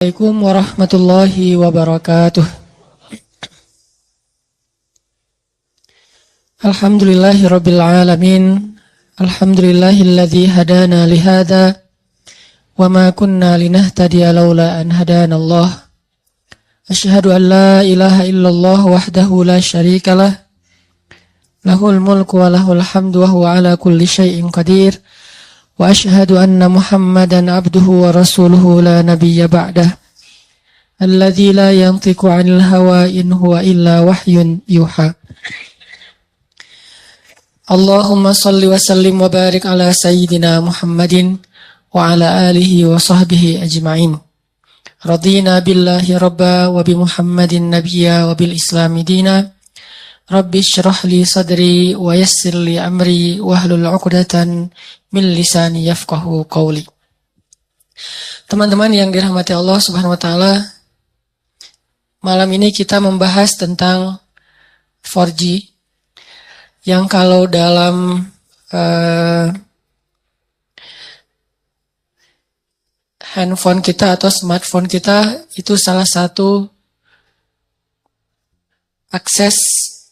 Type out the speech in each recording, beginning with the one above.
Assalamualaikum warahmatullahi wabarakatuh. Alhamdulillahi rabbil alamin. Alhamdulillahilladzi hadana lihada wa ma kunna linahtadiya laula an hadana Allah. Asyhadu an la ilaha illallah wahdahu la syarikalah. Lahul mulku wa lahul hamdu wa huwa ala kulli syai'in qadir. Wa asyhadu anna Muhammadan abduhu wa rasuluhu la nabiyya ba'dah. Alladzi la yantiqu 'anil hawa in huwa illa wahyun yuha. Allahumma salli wa sallim wa barik ala sayyidina Muhammadin wa ala alihi wa sahbihi ajma'in. Radina billahi rabba wa bi Muhammadin nabiyya wa bil islami dina. Rabbi syrah li sadri wa yassir li amri wahlul 'uqdatan min lisani yafqahu qawli. Teman-teman yang dirahmati Allah Subhanahu wa taala, malam ini kita membahas tentang 4G yang kalau dalam handphone kita atau smartphone kita itu salah satu akses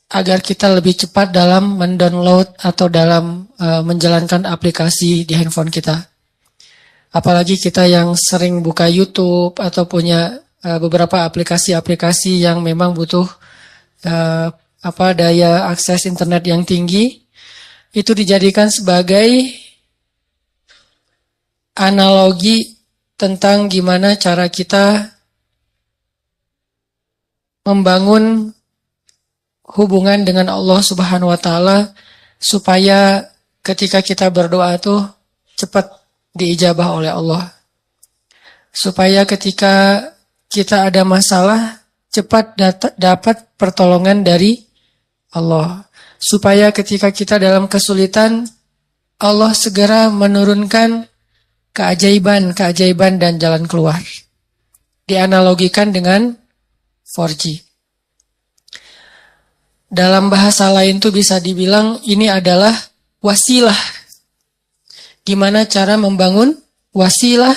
agar kita lebih cepat dalam mendownload atau dalam menjalankan aplikasi di handphone kita. Apalagi kita yang sering buka YouTube atau punya beberapa aplikasi-aplikasi yang memang butuh daya akses internet yang tinggi, itu dijadikan sebagai analogi tentang gimana cara kita membangun hubungan dengan Allah Subhanahu wa taala supaya ketika kita berdoa tuh cepat diijabah oleh Allah. Supaya ketika kita ada masalah cepat dapat pertolongan dari Allah. Supaya ketika kita dalam kesulitan Allah segera menurunkan keajaiban dan jalan keluar. Dianalogikan dengan 4G. Dalam bahasa lain tuh bisa dibilang ini adalah wasilah. Gimana cara membangun wasilah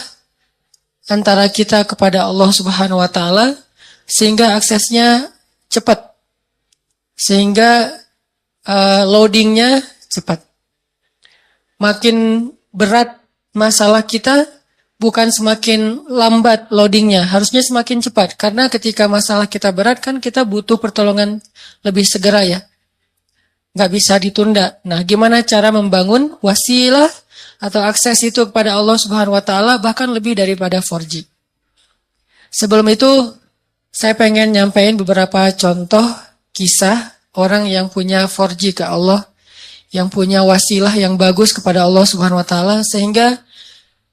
antara kita kepada Allah Subhanahu wa taala sehingga aksesnya cepat. Sehingga loadingnya cepat. Makin berat masalah kita, bukan semakin lambat loadingnya, harusnya semakin cepat. Karena ketika masalah kita berat kan kita butuh pertolongan lebih segera ya. Nggak bisa ditunda. Nah, gimana cara membangun wasilah atau akses itu kepada Allah Subhanahu wa taala bahkan lebih daripada 4G. Sebelum itu, saya pengen nyampein beberapa contoh kisah orang yang punya 4G ke Allah, yang punya wasilah yang bagus kepada Allah Subhanahu wa taala sehingga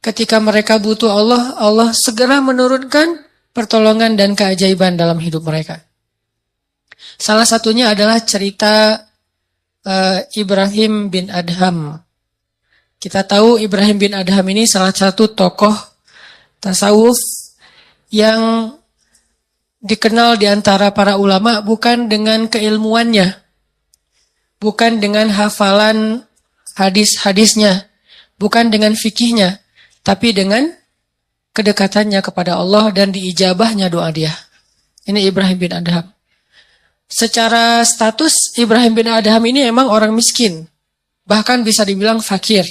ketika mereka butuh Allah, Allah segera menurunkan pertolongan dan keajaiban dalam hidup mereka. Salah satunya adalah cerita Ibrahim bin Adham. Kita tahu Ibrahim bin Adham ini salah satu tokoh tasawuf yang dikenal di antara para ulama bukan dengan keilmuannya, bukan dengan hafalan hadis-hadisnya, bukan dengan fikihnya, tapi dengan kedekatannya kepada Allah dan diijabahnya doa dia. Ini Ibrahim bin Adham. Secara status Ibrahim bin Adham ini emang orang miskin. Bahkan bisa dibilang fakir.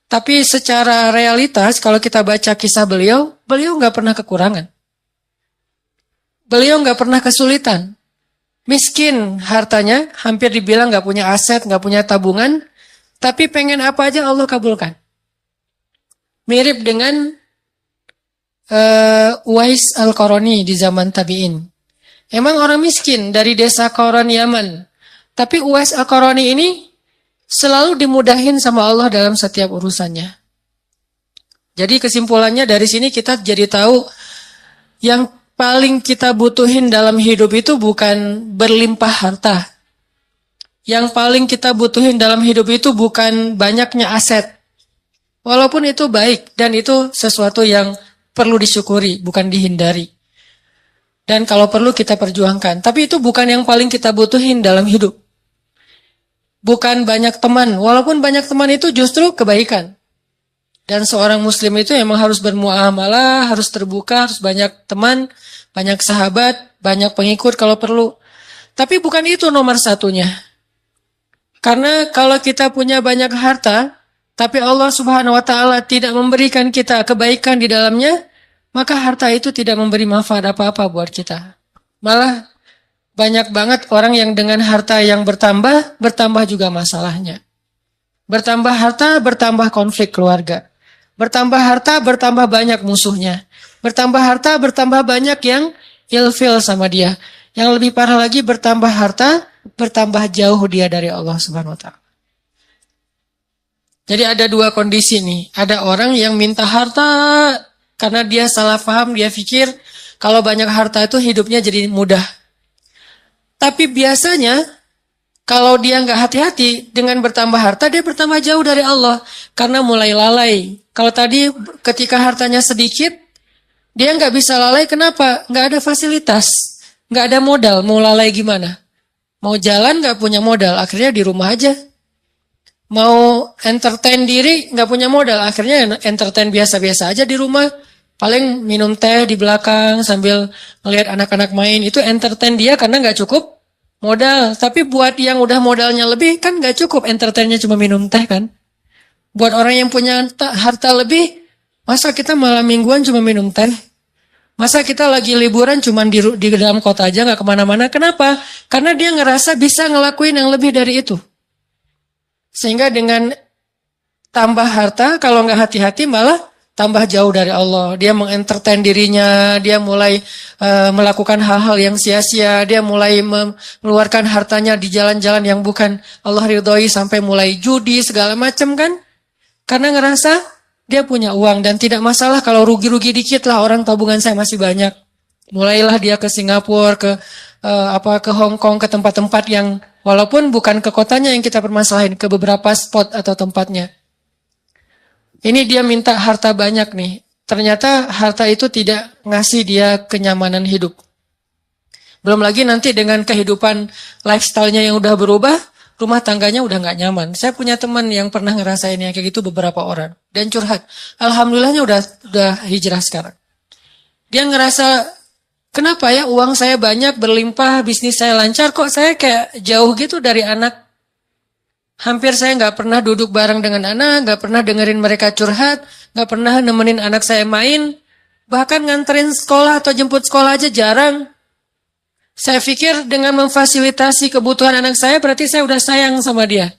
Tapi secara realitas kalau kita baca kisah beliau nggak pernah kekurangan. Beliau nggak pernah kesulitan. Miskin hartanya, hampir dibilang nggak punya aset, nggak punya tabungan. Tapi pengen apa aja Allah kabulkan. Mirip dengan Uwais Al-Qarani di zaman tabi'in. Emang orang miskin dari desa Qaran Yaman. Tapi Uwais Al-Qarani ini selalu dimudahin sama Allah dalam setiap urusannya. Jadi kesimpulannya dari sini kita jadi tahu yang paling kita butuhin dalam hidup itu bukan berlimpah harta. Yang paling kita butuhin dalam hidup itu bukan banyaknya aset. Walaupun itu baik dan itu sesuatu yang perlu disyukuri, bukan dihindari. Dan kalau perlu kita perjuangkan. Tapi itu bukan yang paling kita butuhin dalam hidup. Bukan banyak teman. Walaupun banyak teman itu justru kebaikan. Dan seorang muslim itu emang harus bermuamalah, harus terbuka, harus banyak teman, banyak sahabat, banyak pengikut kalau perlu. Tapi bukan itu nomor satunya. Karena kalau kita punya banyak harta, tapi Allah Subhanahu wa taala tidak memberikan kita kebaikan di dalamnya, maka harta itu tidak memberi manfaat apa-apa buat kita. Malah banyak banget orang yang dengan harta yang bertambah, bertambah juga masalahnya. Bertambah harta, bertambah konflik keluarga. Bertambah harta, bertambah banyak musuhnya. Bertambah harta, bertambah banyak yang ilfil sama dia. Yang lebih parah lagi, bertambah harta, bertambah jauh dia dari Allah Subhanahu wa taala. Jadi ada dua kondisi nih. Ada orang yang minta harta karena dia salah paham, dia pikir kalau banyak harta itu hidupnya jadi mudah. Tapi biasanya kalau dia nggak hati-hati dengan bertambah harta, dia bertambah jauh dari Allah karena mulai lalai. Kalau tadi ketika hartanya sedikit, dia nggak bisa lalai. Kenapa? Nggak ada fasilitas, nggak ada modal. Mau lalai gimana? Mau jalan nggak punya modal, akhirnya di rumah aja. Mau entertain diri nggak punya modal, akhirnya entertain biasa-biasa aja di rumah. Paling minum teh di belakang sambil melihat anak-anak main. Itu entertain dia karena nggak cukup modal. Tapi buat yang udah modalnya lebih kan nggak cukup entertainnya cuma minum teh kan. Buat orang yang punya harta lebih, masa kita malam mingguan cuma minum teh? Masa kita lagi liburan cuma di dalam kota aja nggak kemana-mana? Kenapa? Karena dia ngerasa bisa ngelakuin yang lebih dari itu. Sehingga dengan tambah harta, kalau nggak hati-hati malah tambah jauh dari Allah. Dia mengentertain dirinya, dia mulai melakukan hal-hal yang sia-sia, dia mulai mengeluarkan hartanya di jalan-jalan yang bukan Allah ridhoi, sampai mulai judi segala macam kan? Karena ngerasa dia punya uang dan tidak masalah kalau rugi-rugi dikit lah, orang tabungan saya masih banyak. Mulailah dia ke Singapura, ke Hong Kong, ke tempat-tempat yang walaupun bukan ke kotanya yang kita permasalahin, ke beberapa spot atau tempatnya. Ini dia minta harta banyak nih. Ternyata harta itu tidak ngasih dia kenyamanan hidup. Belum lagi nanti dengan kehidupan lifestyle-nya yang udah berubah, rumah tangganya udah nggak nyaman. Saya punya teman yang pernah ngerasain yang kayak gitu beberapa orang dan curhat. Alhamdulillahnya udah hijrah sekarang. Dia ngerasa, kenapa ya uang saya banyak, berlimpah, bisnis saya lancar, kok saya kayak jauh gitu dari anak. Hampir saya nggak pernah duduk bareng dengan anak, nggak pernah dengerin mereka curhat, nggak pernah nemenin anak saya main, bahkan nganterin sekolah atau jemput sekolah aja jarang. Saya pikir dengan memfasilitasi kebutuhan anak saya berarti saya udah sayang sama dia.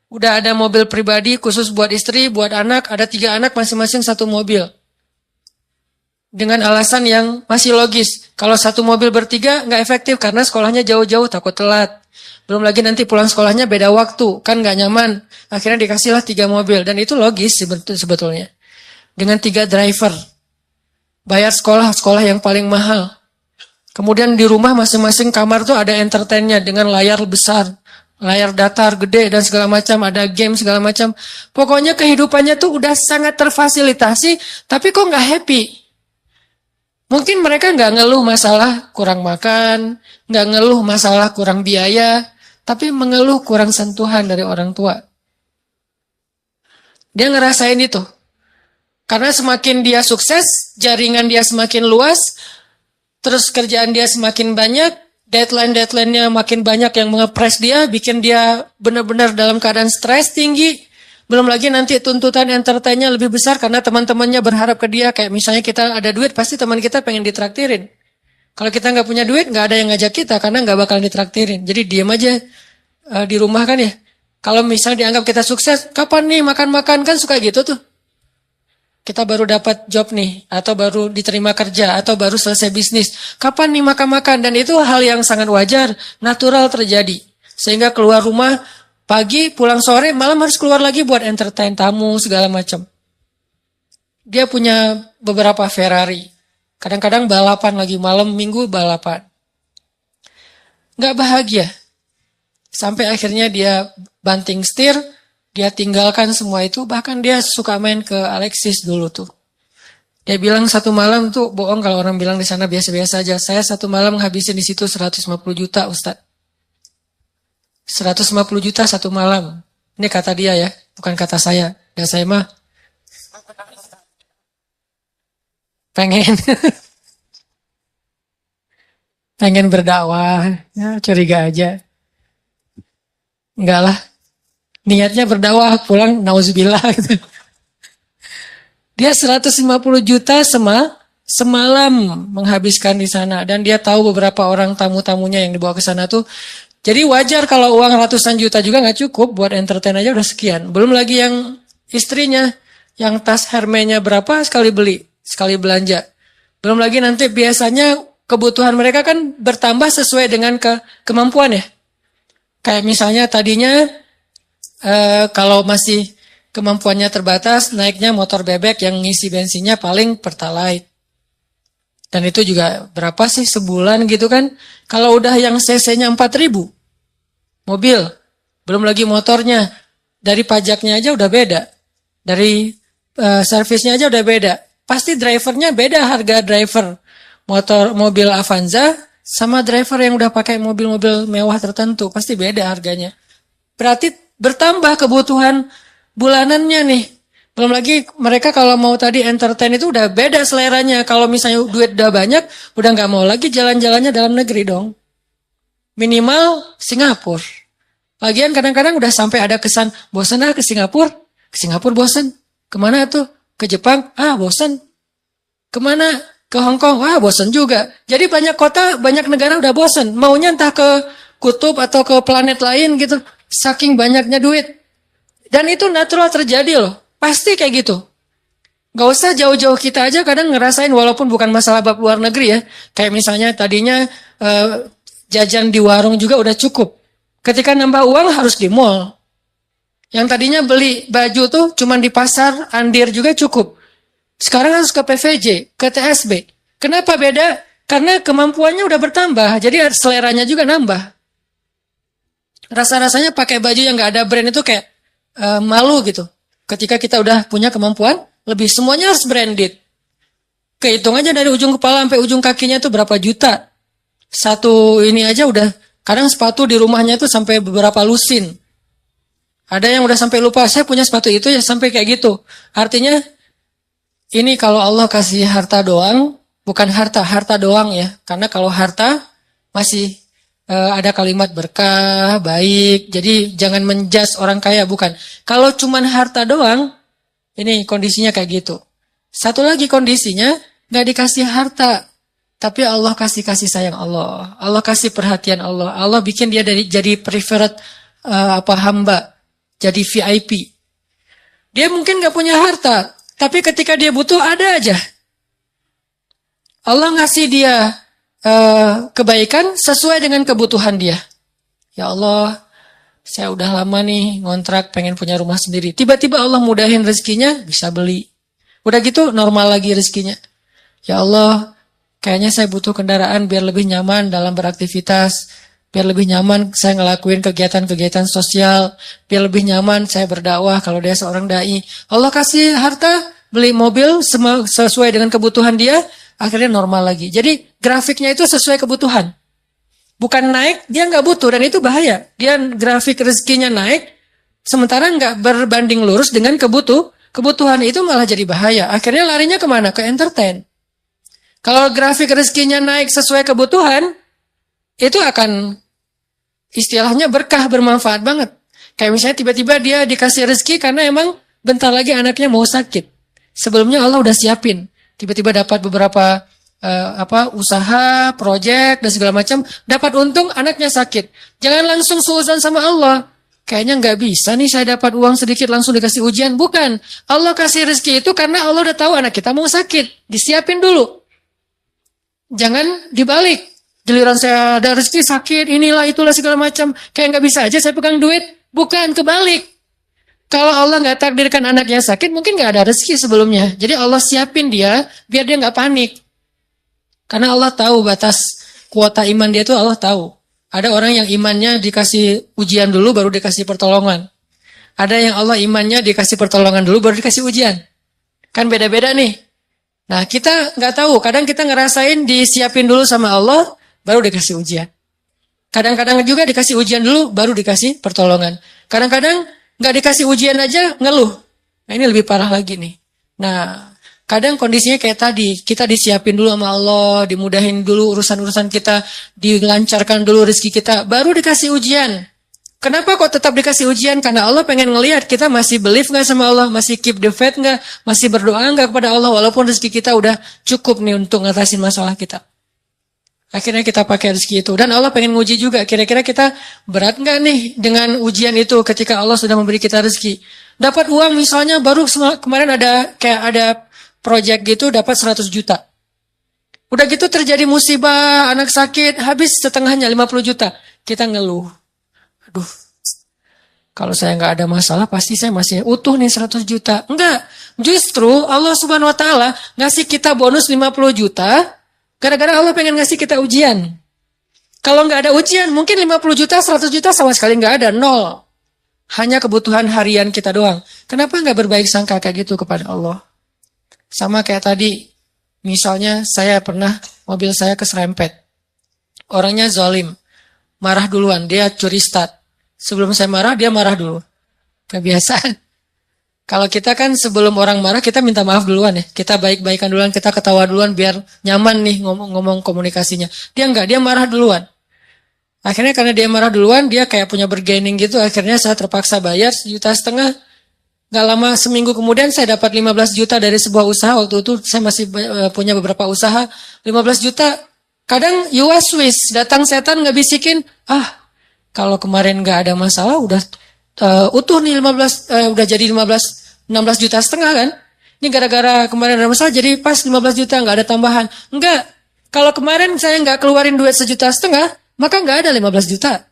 Udah ada mobil pribadi khusus buat istri, buat anak, ada 3 anak masing-masing 1 mobil. Dengan alasan yang masih logis. Kalau 1 mobil bertiga nggak efektif karena sekolahnya jauh-jauh takut telat. Belum lagi nanti pulang sekolahnya beda waktu, kan nggak nyaman. Akhirnya dikasihlah 3 mobil dan itu logis sebetulnya. Dengan 3 driver. Bayar sekolah yang paling mahal. Kemudian di rumah masing-masing kamar tuh ada entertainnya dengan layar besar, layar datar gede dan segala macam, ada game segala macam. Pokoknya kehidupannya tuh udah sangat terfasilitasi, tapi kok nggak happy. Mungkin mereka nggak ngeluh masalah kurang makan, nggak ngeluh masalah kurang biaya, tapi mengeluh kurang sentuhan dari orang tua. Dia ngerasain itu. Karena semakin dia sukses, jaringan dia semakin luas, terus kerjaan dia semakin banyak, deadline-nya makin banyak yang mengepres dia, bikin dia benar-benar dalam keadaan stres tinggi. Belum lagi nanti tuntutan entertainnya lebih besar karena teman-temannya berharap ke dia. Kayak misalnya kita ada duit, pasti teman kita pengen ditraktirin. Kalau kita nggak punya duit, nggak ada yang ngajak kita karena nggak bakalan ditraktirin. Jadi diam aja di rumah kan ya. Kalau misalnya dianggap kita sukses, kapan nih makan-makan, kan suka gitu tuh. Kita baru dapat job nih, atau baru diterima kerja, atau baru selesai bisnis. Kapan nih makan-makan? Dan itu hal yang sangat wajar, natural terjadi. Sehingga keluar rumah pagi, pulang sore, malam harus keluar lagi buat entertain tamu, segala macam. Dia punya beberapa Ferrari. Kadang-kadang balapan lagi, malam minggu balapan. Nggak bahagia. Sampai akhirnya dia banting setir, dia tinggalkan semua itu, bahkan dia suka main ke Alexis dulu tuh. Dia bilang satu malam tuh, bohong kalau orang bilang di sana biasa-biasa aja. Saya satu malam ngabisin di situ 150 juta, Ustadz. 150 juta satu malam. Ini kata dia ya, bukan kata saya. Dan saya mah pengen pengen berdakwah, ya curiga aja. Enggak lah, niatnya berdakwah pulang nauzubillah gitu. Dia 150 juta semalam menghabiskan di sana dan dia tahu beberapa orang tamu-tamunya yang dibawa ke sana tuh. Jadi wajar kalau uang ratusan juta juga nggak cukup buat entertain aja udah sekian. Belum lagi yang istrinya, yang tas Hermes-nya berapa sekali beli, sekali belanja. Belum lagi nanti biasanya kebutuhan mereka kan bertambah sesuai dengan kemampuan ya. Kayak misalnya tadinya kalau masih kemampuannya terbatas, naiknya motor bebek yang ngisi bensinnya paling Pertalite. Dan itu juga berapa sih sebulan gitu kan. Kalau udah yang cc-nya 4.000 mobil, belum lagi motornya, dari pajaknya aja udah beda. Dari servisnya aja udah beda. Pasti drivernya beda harga driver mobil Avanza sama driver yang udah pakai mobil-mobil mewah tertentu. Pasti beda harganya. Berarti bertambah kebutuhan bulanannya nih. Belum lagi mereka kalau mau tadi entertain itu udah beda seleranya. Kalau misalnya duit udah banyak, udah nggak mau lagi jalan-jalannya dalam negeri dong. Minimal Singapura. Lagian kadang-kadang udah sampai ada kesan, bosan ke Singapura. Ke Singapura bosan. Kemana tuh? Ke Jepang? Bosan. Kemana? Ke Hong Kong? Bosan juga. Jadi banyak kota, banyak negara udah bosan. Maunya entah ke kutub atau ke planet lain gitu. Saking banyaknya duit. Dan itu natural terjadi loh. Pasti kayak gitu. Gak usah jauh-jauh kita aja kadang ngerasain walaupun bukan masalah bab luar negeri ya. Kayak misalnya tadinya jajan di warung juga udah cukup. Ketika nambah uang harus di mall. Yang tadinya beli baju tuh cuman di pasar, Andir juga cukup. Sekarang harus ke PVJ, ke TSB. Kenapa beda? Karena kemampuannya udah bertambah. Jadi seleranya juga nambah. Rasa-rasanya pakai baju yang gak ada brand itu kayak malu gitu. Ketika kita udah punya kemampuan, lebih semuanya harus branded. Kehitung aja dari ujung kepala sampai ujung kakinya itu berapa juta. Satu ini aja udah, kadang sepatu di rumahnya itu sampai beberapa lusin. Ada yang udah sampai lupa, saya punya sepatu itu ya sampai kayak gitu. Artinya, ini kalau Allah kasih harta doang, bukan harta doang ya. Karena kalau harta masih ada kalimat berkah, baik. Jadi jangan menjudge orang kaya, bukan. Kalau cuman harta doang, ini kondisinya kayak gitu. Satu lagi kondisinya, gak dikasih harta. Tapi Allah kasih sayang Allah. Allah kasih perhatian Allah. Allah bikin dia jadi preferred hamba. Jadi VIP. Dia mungkin gak punya harta. Tapi ketika dia butuh, ada aja. Allah ngasih dia kebaikan sesuai dengan kebutuhan dia. Ya Allah, saya udah lama nih ngontrak pengen punya rumah sendiri. Tiba-tiba Allah mudahin rezekinya, bisa beli. Udah gitu normal lagi rezekinya. Ya Allah, kayaknya saya butuh kendaraan biar lebih nyaman dalam beraktivitas. Biar lebih nyaman saya ngelakuin kegiatan-kegiatan sosial. Biar lebih nyaman saya berdakwah kalau dia seorang dai. Allah kasih harta, beli mobil sesuai dengan kebutuhan dia. Akhirnya normal lagi. Jadi grafiknya itu sesuai kebutuhan. Bukan naik, dia nggak butuh. Dan itu bahaya. Dia grafik rezekinya naik, sementara nggak berbanding lurus dengan kebutuhan. Itu malah jadi bahaya. Akhirnya larinya kemana? Ke entertain. Kalau grafik rezekinya naik sesuai kebutuhan, itu akan istilahnya berkah, bermanfaat banget. Kayak misalnya tiba-tiba dia dikasih rezeki karena emang bentar lagi anaknya mau sakit. Sebelumnya Allah udah siapin. Tiba-tiba dapat beberapa usaha, proyek dan segala macam, dapat untung anaknya sakit. Jangan langsung suuzan sama Allah. Kayaknya nggak bisa nih saya dapat uang sedikit langsung dikasih ujian. Bukan. Allah kasih rezeki itu karena Allah udah tahu anak kita mau sakit. Disiapin dulu. Jangan dibalik. Giliran saya ada rezeki sakit, inilah itulah segala macam. Kayak nggak bisa aja saya pegang duit. Bukan, kebalik. Kalau Allah nggak takdirkan anaknya sakit, mungkin nggak ada rezeki sebelumnya. Jadi Allah siapin dia, biar dia nggak panik. Karena Allah tahu batas kuota iman dia itu Allah tahu. Ada orang yang imannya dikasih ujian dulu, baru dikasih pertolongan. Ada yang Allah imannya dikasih pertolongan dulu, baru dikasih ujian. Kan beda-beda nih. Nah kita nggak tahu, kadang kita ngerasain disiapin dulu sama Allah, baru dikasih ujian. Kadang-kadang juga dikasih ujian dulu, baru dikasih pertolongan. Kadang-kadang nggak dikasih ujian aja ngeluh. Nah ini lebih parah lagi nih. Nah Kadang kondisinya kayak tadi, kita disiapin dulu sama Allah, dimudahin dulu urusan-urusan kita, dilancarkan dulu rezeki kita, baru dikasih ujian. Kenapa kok tetap dikasih ujian? Karena Allah pengen ngelihat kita masih believe nggak sama Allah, masih keep the faith nggak, masih berdoa nggak kepada Allah, walaupun rezeki kita udah cukup nih untuk ngatasin masalah kita. Akhirnya kita pakai rezeki itu. Dan Allah pengen nguji juga, kira-kira kita berat nggak nih dengan ujian itu ketika Allah sudah memberi kita rezeki. Dapat uang misalnya, baru kemarin ada project gitu dapat 100 juta. Udah gitu terjadi musibah, anak sakit, habis setengahnya 50 juta. Kita ngeluh. Aduh, kalau saya nggak ada masalah pasti saya masih utuh nih 100 juta. Enggak, justru Allah Subhanahu Wa Taala ngasih kita bonus 50 juta, gara-gara Allah pengen ngasih kita ujian. Kalau nggak ada ujian, mungkin 50 juta, 100 juta sama sekali nggak ada, nol. Hanya kebutuhan harian kita doang. Kenapa nggak berbaik sangka kayak gitu kepada Allah? Sama kayak tadi, misalnya saya pernah mobil saya keserempet. Orangnya zalim, marah duluan, dia curi start. Sebelum saya marah, dia marah dulu. Kebiasaan. Kalau kita kan sebelum orang marah, kita minta maaf duluan ya. Kita baik-baikan duluan, kita ketawa duluan biar nyaman nih ngomong komunikasinya. Dia enggak, dia marah duluan. Akhirnya karena dia marah duluan, dia kayak punya bergaining gitu. Akhirnya saya terpaksa bayar 1,5 juta. Gak lama seminggu kemudian saya dapat 15 juta dari sebuah usaha. Waktu itu saya masih punya beberapa usaha. 15 juta. Kadang you was wish. Datang setan ngebisikin. Kalau kemarin gak ada masalah udah utuh nih 15. Udah jadi 16 juta setengah kan. Ini gara-gara kemarin ada masalah jadi pas 15 juta gak ada tambahan. Enggak. Kalau kemarin saya gak keluarin duit 1,5 juta, maka gak ada 15 juta.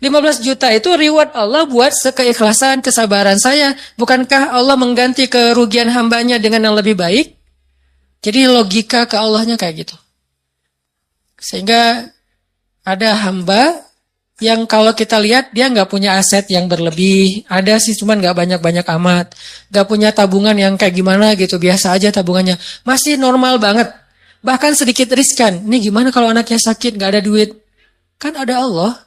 15 juta itu reward Allah buat keikhlasan, kesabaran saya. Bukankah Allah mengganti kerugian hambanya dengan yang lebih baik? Jadi logika ke Allahnya kayak gitu. Sehingga ada hamba yang kalau kita lihat dia nggak punya aset yang berlebih. Ada sih cuman nggak banyak-banyak amat. Nggak punya tabungan yang kayak gimana gitu. Biasa aja tabungannya. Masih normal banget. Bahkan sedikit riskan. Ini gimana kalau anaknya sakit nggak ada duit? Kan ada Allah.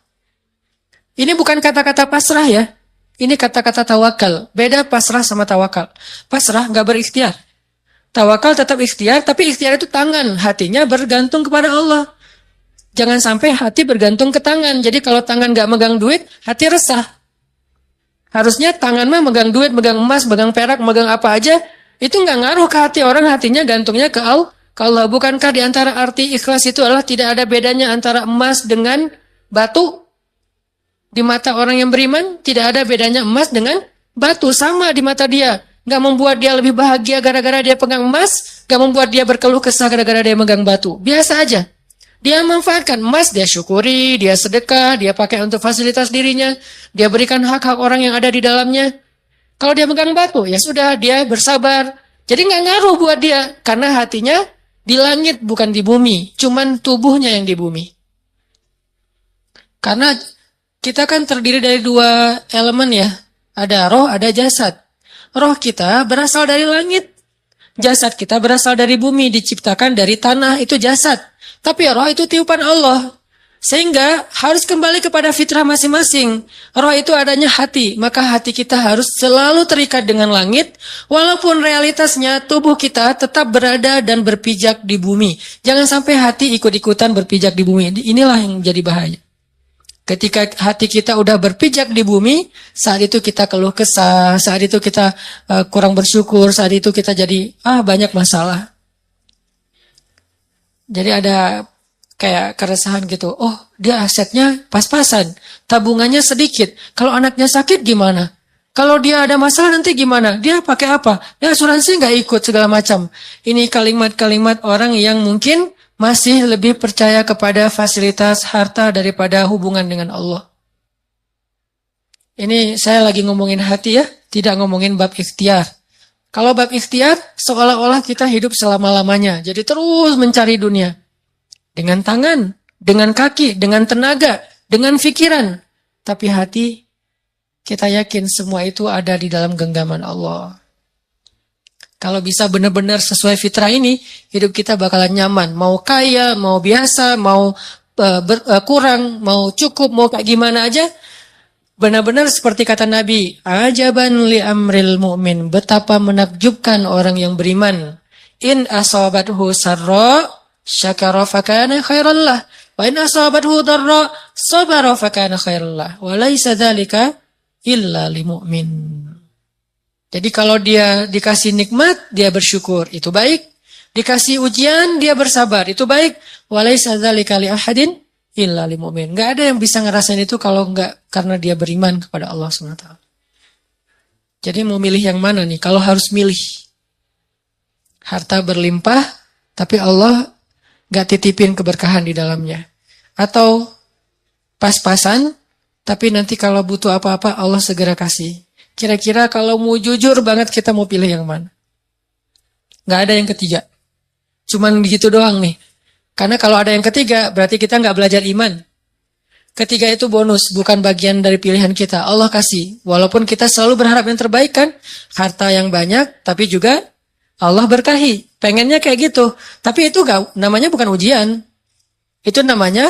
Ini bukan kata-kata pasrah ya. Ini kata-kata tawakal. Beda pasrah sama tawakal. Pasrah nggak berikhtiar. Tawakal tetap ikhtiar, tapi ikhtiar itu tangan. Hatinya bergantung kepada Allah. Jangan sampai hati bergantung ke tangan. Jadi kalau tangan nggak megang duit, hati resah. Harusnya tangan mah megang duit, megang emas, megang perak, megang apa aja. Itu nggak ngaruh ke hati orang, hatinya gantungnya ke Allah. Bukankah di antara arti ikhlas itu adalah tidak ada bedanya antara emas dengan batu? Di mata orang yang beriman, tidak ada bedanya emas dengan batu. Sama di mata dia. Gak membuat dia lebih bahagia gara-gara dia pegang emas. Gak membuat dia berkeluh kesah gara-gara dia megang batu. Biasa aja. Dia manfaatkan emas, dia syukuri, dia sedekah, dia pakai untuk fasilitas dirinya. Dia berikan hak-hak orang yang ada di dalamnya. Kalau dia megang batu, ya sudah, dia bersabar. Jadi gak ngaruh buat dia. Karena hatinya di langit, bukan di bumi. Cuman tubuhnya yang di bumi. Karena kita kan terdiri dari 2 elemen ya. Ada roh, ada jasad. Roh kita berasal dari langit. Jasad kita berasal dari bumi, diciptakan dari tanah, itu jasad. Tapi roh itu tiupan Allah. Sehingga harus kembali kepada fitrah masing-masing. Roh itu adanya hati, maka hati kita harus selalu terikat dengan langit. Walaupun realitasnya tubuh kita tetap berada dan berpijak di bumi. Jangan sampai hati ikut-ikutan berpijak di bumi. Inilah yang jadi bahaya. Ketika hati kita udah berpijak di bumi, saat itu kita keluh kesah, saat itu kita kurang bersyukur, saat itu kita jadi banyak masalah. Jadi ada kayak keresahan gitu. Oh, dia asetnya pas-pasan, tabungannya sedikit. Kalau anaknya sakit gimana? Kalau dia ada masalah nanti gimana? Dia pakai apa? Dia asuransi nggak ikut segala macam. Ini kalimat-kalimat orang yang mungkin masih lebih percaya kepada fasilitas harta daripada hubungan dengan Allah. Ini saya lagi ngomongin hati ya, tidak ngomongin bab ikhtiar. Kalau bab ikhtiar, seolah-olah kita hidup selama-lamanya. Jadi terus mencari dunia. Dengan tangan, dengan kaki, dengan tenaga, dengan pikiran. Tapi hati, kita yakin semua itu ada di dalam genggaman Allah. Kalau bisa benar-benar sesuai fitrah ini, hidup kita bakalan nyaman. Mau kaya, mau biasa, mau kurang, mau cukup, mau kayak gimana aja. Benar-benar seperti kata Nabi, ajaban li amril mu'min, betapa menakjubkan orang yang beriman. In asabathu sarra syakara fakana khairan lah, wa in asabathu darra sabara fakana khairan lah, wa laisa dzalika illa lil mu'min. Jadi kalau dia dikasih nikmat, dia bersyukur, itu baik. Dikasih ujian, dia bersabar, itu baik. Wa laisa dzalika li ahadin illa lil mu'min. Enggak ada yang bisa ngerasain itu kalau enggak karena dia beriman kepada Allah SWT. Jadi mau milih yang mana nih? Kalau harus milih, harta berlimpah tapi Allah enggak titipin keberkahan di dalamnya, atau pas-pasan tapi nanti kalau butuh apa-apa Allah segera kasih. Kira-kira kalau mau jujur banget kita mau pilih yang mana? Enggak ada yang ketiga. Cuman begitu doang nih. Karena kalau ada yang ketiga, berarti kita nggak belajar iman. Ketiga itu bonus, bukan bagian dari pilihan kita. Allah kasih. Walaupun kita selalu berharap yang terbaik kan. Harta yang banyak, tapi juga Allah berkahi. Pengennya kayak gitu. Tapi itu namanya bukan ujian. Itu namanya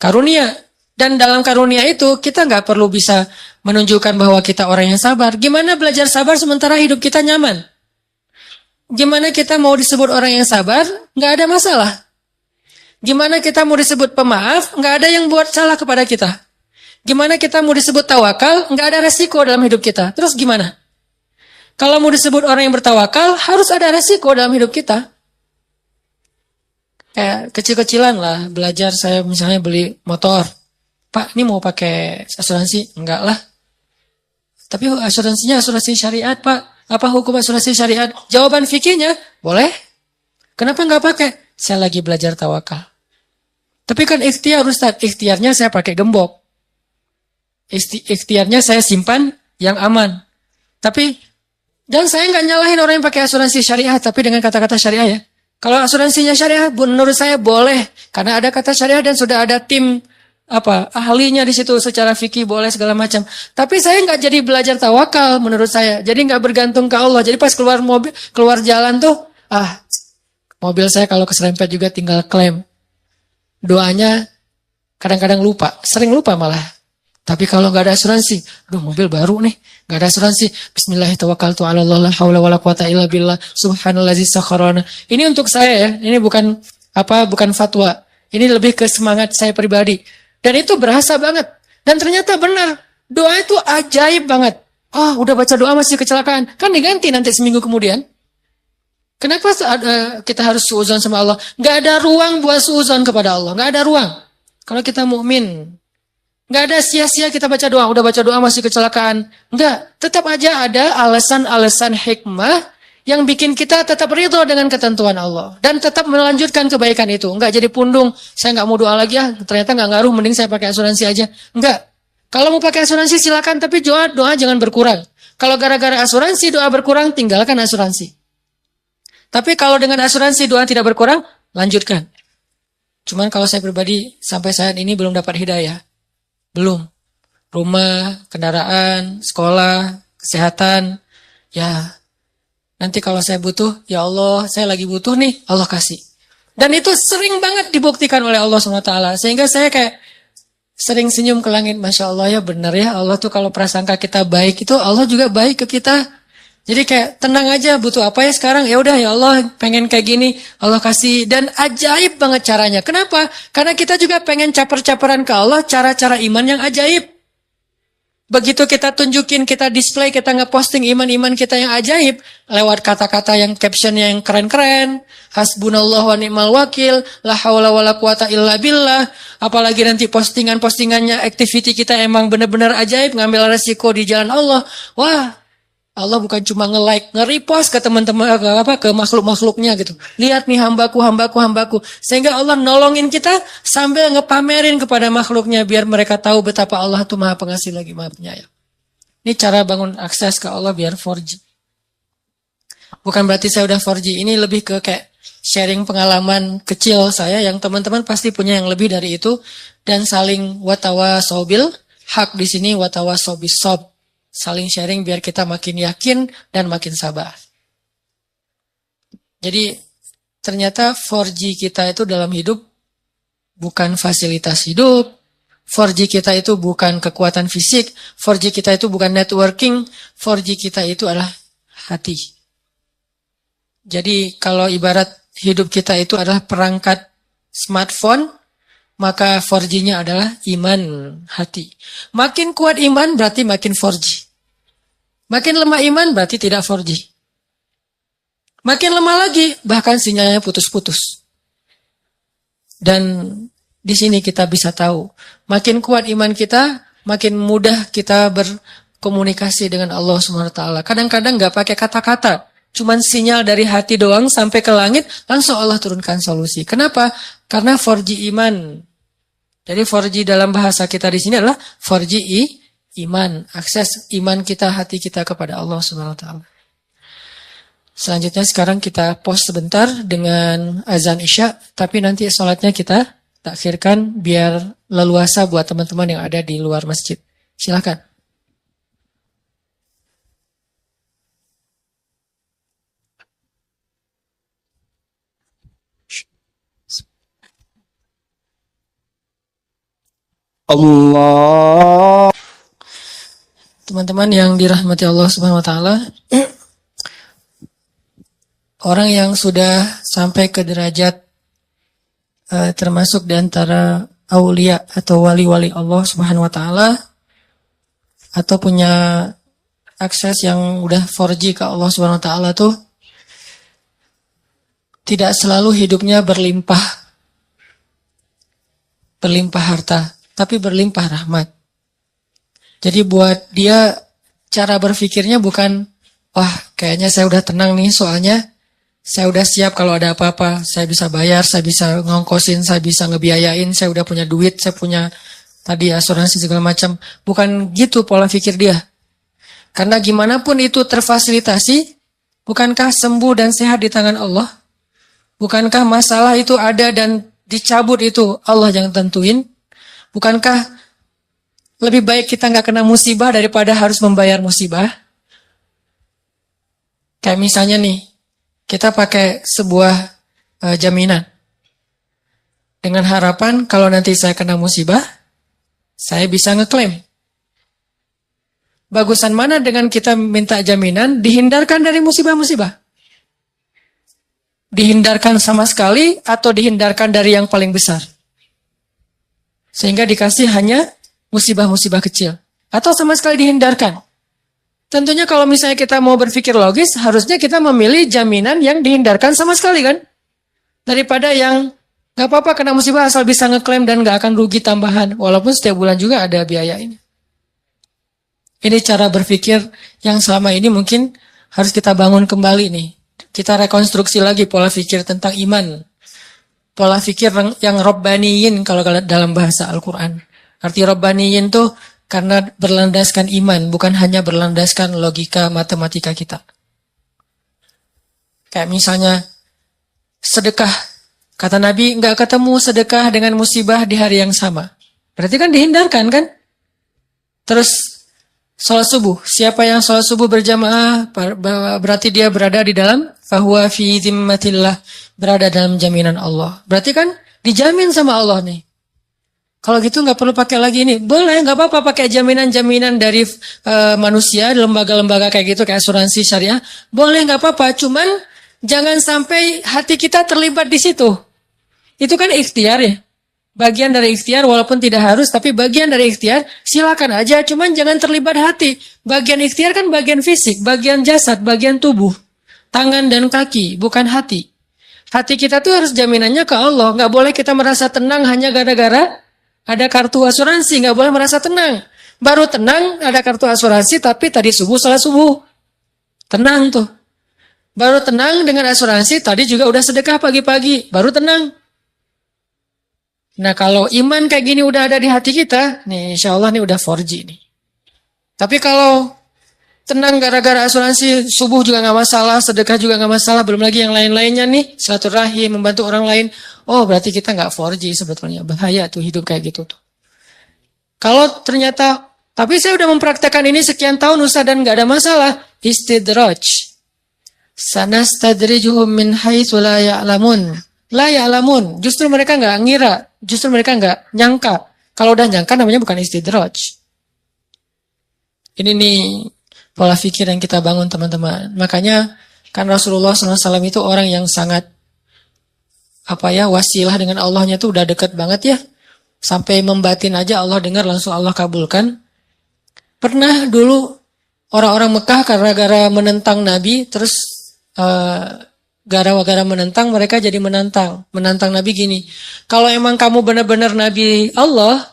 karunia. Dan dalam karunia itu, kita nggak perlu bisa menunjukkan bahwa kita orang yang sabar. Gimana belajar sabar sementara hidup kita nyaman? Gimana kita mau disebut orang yang sabar? Nggak ada masalah. Gimana kita mau disebut pemaaf, nggak ada yang buat salah kepada kita. Gimana kita mau disebut tawakal, nggak ada resiko dalam hidup kita. Terus gimana? Kalau mau disebut orang yang bertawakal, harus ada resiko dalam hidup kita. Kayak kecil-kecilan lah, belajar saya misalnya beli motor. Pak, ini mau pakai asuransi? Enggak lah. Tapi asuransinya asuransi syariat, Pak. Apa hukum asuransi syariat? Jawaban fikihnya, boleh. Kenapa nggak pakai? Saya lagi belajar tawakal. Tapi kan ikhtiar Ustaz, ikhtiarnya saya pakai gembok. Ikhtiarnya saya simpan yang aman. Tapi, dan saya nggak nyalahin orang yang pakai asuransi syariah, tapi dengan kata-kata syariah ya. Kalau asuransinya syariah, menurut saya boleh. Karena ada kata syariah dan sudah ada tim ahlinya di situ secara fikih boleh segala macam. Tapi saya nggak jadi belajar tawakal menurut saya. Jadi nggak bergantung ke Allah. Jadi pas keluar jalan tuh, mobil saya kalau keserempet juga tinggal klaim. Doanya kadang-kadang lupa, sering lupa malah. Tapi kalau nggak ada asuransi, aduh mobil baru nih, nggak ada asuransi. Bismillahirrahmanirrahim. La haula wala quwata illa billah. Subhanallazi sakharana. Ini untuk saya ya, ini bukan fatwa. Ini lebih ke semangat saya pribadi. Dan itu berasa banget. Dan ternyata benar, doa itu ajaib banget. Udah baca doa masih kecelakaan, kan diganti nanti seminggu kemudian. Kenapa kita harus suudzon sama Allah? Nggak ada ruang buat suudzon kepada Allah. Nggak ada ruang. Kalau kita mukmin, nggak ada sia-sia kita baca doa. Udah baca doa masih kecelakaan. Nggak. Tetap aja ada alasan-alasan hikmah yang bikin kita tetap ridho dengan ketentuan Allah. Dan tetap melanjutkan kebaikan itu. Nggak jadi pundung. Saya nggak mau doa lagi ya. Ternyata nggak ngaruh. Mending saya pakai asuransi aja. Nggak. Kalau mau pakai asuransi silakan. Tapi doa jangan berkurang. Kalau gara-gara asuransi doa berkurang, tinggalkan asuransi. Tapi kalau dengan asuransi doa tidak berkurang, lanjutkan. Cuman kalau saya pribadi sampai saat ini belum dapat hidayah. Belum. Rumah, kendaraan, sekolah, kesehatan. Ya, nanti kalau saya butuh, ya Allah, saya lagi butuh nih, Allah kasih. Dan itu sering banget dibuktikan oleh Allah SWT. Sehingga saya kayak sering senyum ke langit. Masya Allah ya benar ya, Allah tuh kalau prasangka kita baik itu, Allah juga baik ke kita. Jadi kayak tenang aja, butuh apa ya sekarang? Ya udah ya Allah, pengen kayak gini, Allah kasih. Dan ajaib banget caranya. Kenapa? Karena kita juga pengen caper-caperan ke Allah, cara-cara iman yang ajaib. Begitu kita tunjukin, kita display, kita ngeposting iman-iman kita yang ajaib, lewat kata-kata yang captionnya yang keren-keren, hasbunallah wa ni'mal wakil, la haula wala quwata illa billah. Apalagi nanti postingan-postingannya, activity kita emang benar-benar ajaib, ngambil resiko di jalan Allah. Wah, Allah bukan cuma nge-like, nge-repost ke teman-teman, ke makhluk-makhluknya gitu. Lihat nih hambaku. Sehingga Allah nolongin kita sambil ngepamerin kepada makhluknya biar mereka tahu betapa Allah itu Maha Pengasih lagi Maha Penyayang. Ini cara bangun akses ke Allah biar 4G. Bukan berarti saya udah 4G, ini lebih ke kayak sharing pengalaman kecil saya yang teman-teman pasti punya yang lebih dari itu dan saling watawasobil, hak di sini watawasobisob. Saling sharing biar kita makin yakin dan makin sabar. Jadi ternyata 4G kita itu dalam hidup bukan fasilitas hidup. 4G kita itu bukan kekuatan fisik, 4G kita itu bukan networking, 4G kita itu adalah hati. Jadi kalau ibarat hidup kita itu adalah perangkat smartphone, maka 4G-nya adalah iman hati. Makin kuat iman berarti makin 4G. Makin lemah iman berarti tidak 4G. Makin lemah lagi bahkan sinyalnya putus-putus. Dan di sini kita bisa tahu, makin kuat iman kita, makin mudah kita berkomunikasi dengan Allah SWT. Kadang-kadang nggak pakai kata-kata, cuman sinyal dari hati doang sampai ke langit, langsung Allah turunkan solusi. Kenapa? Karena 4G iman. Jadi 4G dalam bahasa kita di sini adalah 4G iman, akses iman kita, hati kita kepada Allah SWT. Selanjutnya sekarang kita pause sebentar dengan azan Isya, tapi nanti sholatnya kita takhirkan biar leluasa buat teman-teman yang ada di luar masjid. Silakan. Allah. Teman-teman yang dirahmati Allah Subhanahu wa taala, orang yang sudah sampai ke derajat termasuk di antara aulia atau wali-wali Allah Subhanahu wa taala atau punya akses yang udah 4G ke Allah Subhanahu wa taala tuh tidak selalu hidupnya berlimpah harta, tapi berlimpah rahmat. Jadi buat dia cara berpikirnya bukan, wah kayaknya saya udah tenang nih soalnya saya udah siap kalau ada apa-apa, saya bisa bayar, saya bisa ngongkosin, saya bisa ngebiayain, saya udah punya duit, saya punya tadi asuransi segala macam. Bukan gitu pola pikir dia. Karena gimana pun itu terfasilitasi, bukankah sembuh dan sehat di tangan Allah? Bukankah masalah itu ada dan dicabut itu Allah yang tentuin? Bukankah lebih baik kita nggak kena musibah daripada harus membayar musibah? Kayak misalnya nih, kita pakai sebuah jaminan. Dengan harapan kalau nanti saya kena musibah, saya bisa ngeklaim. Bagusan mana dengan kita minta jaminan, dihindarkan dari musibah-musibah? Dihindarkan sama sekali atau dihindarkan dari yang paling besar? Sehingga dikasih hanya musibah-musibah kecil. Atau sama sekali dihindarkan. Tentunya kalau misalnya kita mau berpikir logis, harusnya kita memilih jaminan yang dihindarkan sama sekali kan? Daripada yang gak apa-apa kena musibah asal bisa ngeklaim dan gak akan rugi tambahan. Walaupun setiap bulan juga ada biaya ini. Ini cara berpikir yang selama ini mungkin harus kita bangun kembali nih. Kita rekonstruksi lagi pola pikir tentang iman. Pola pikir yang Rabbaniyin kalau dalam bahasa Al-Quran. Arti Rabbaniyin tuh karena berlandaskan iman, bukan hanya berlandaskan logika matematika kita. Kayak misalnya sedekah. Kata Nabi, nggak ketemu sedekah dengan musibah di hari yang sama. Berarti kan dihindarkan kan? Terus sholat subuh. Siapa yang sholat subuh berjamaah, berarti dia berada di dalam fahuwa fi zimmatillah, berada dalam jaminan Allah. Berarti kan dijamin sama Allah nih. Kalau gitu nggak perlu pakai lagi ini. Boleh, nggak apa-apa pakai jaminan-jaminan dari manusia, lembaga-lembaga kayak gitu, kayak asuransi syariah. Boleh, nggak apa-apa. Cuman jangan sampai hati kita terlibat di situ. Itu kan ikhtiar ya. Bagian dari ikhtiar, walaupun tidak harus, tapi bagian dari ikhtiar, silakan aja. Cuman jangan terlibat hati. Bagian ikhtiar kan bagian fisik, bagian jasad, bagian tubuh. Tangan dan kaki, bukan hati. Hati kita tuh harus jaminannya ke Allah. Nggak boleh kita merasa tenang hanya gara-gara ada kartu asuransi, nggak boleh merasa tenang. Baru tenang, ada kartu asuransi, tapi tadi subuh salat subuh. Tenang tuh. Baru tenang dengan asuransi, tadi juga udah sedekah pagi-pagi. Baru tenang. Nah kalau iman kayak gini udah ada di hati kita, nih insya Allah nih udah 4G nih. Tapi kalau tenang gara-gara asuransi, subuh juga nggak masalah, sedekah juga nggak masalah, belum lagi yang lain-lainnya nih, silaturahim, membantu orang lain. Oh berarti kita nggak 4G sebetulnya, bahaya tuh hidup kayak gitu tuh. Kalau ternyata, tapi saya udah mempraktekkan ini sekian tahun Ustaz dan nggak ada masalah, istidraj. Sanastadrijuhum min haitsu la ya'lamun. La ya'lamun, justru mereka nggak ngira, justru mereka nggak nyangka. Kalau udah nyangka namanya bukan istidraj. Ini nih pola pikir yang kita bangun teman-teman. Makanya kan Rasulullah SAW itu orang yang sangat wasilah dengan Allahnya tuh udah deket banget ya. Sampai membatin aja Allah dengar langsung Allah kabulkan. Pernah dulu orang-orang Mekah gara-gara menentang Nabi, terus gara-gara menentang mereka jadi menantang Nabi gini. Kalau emang kamu benar-benar Nabi Allah,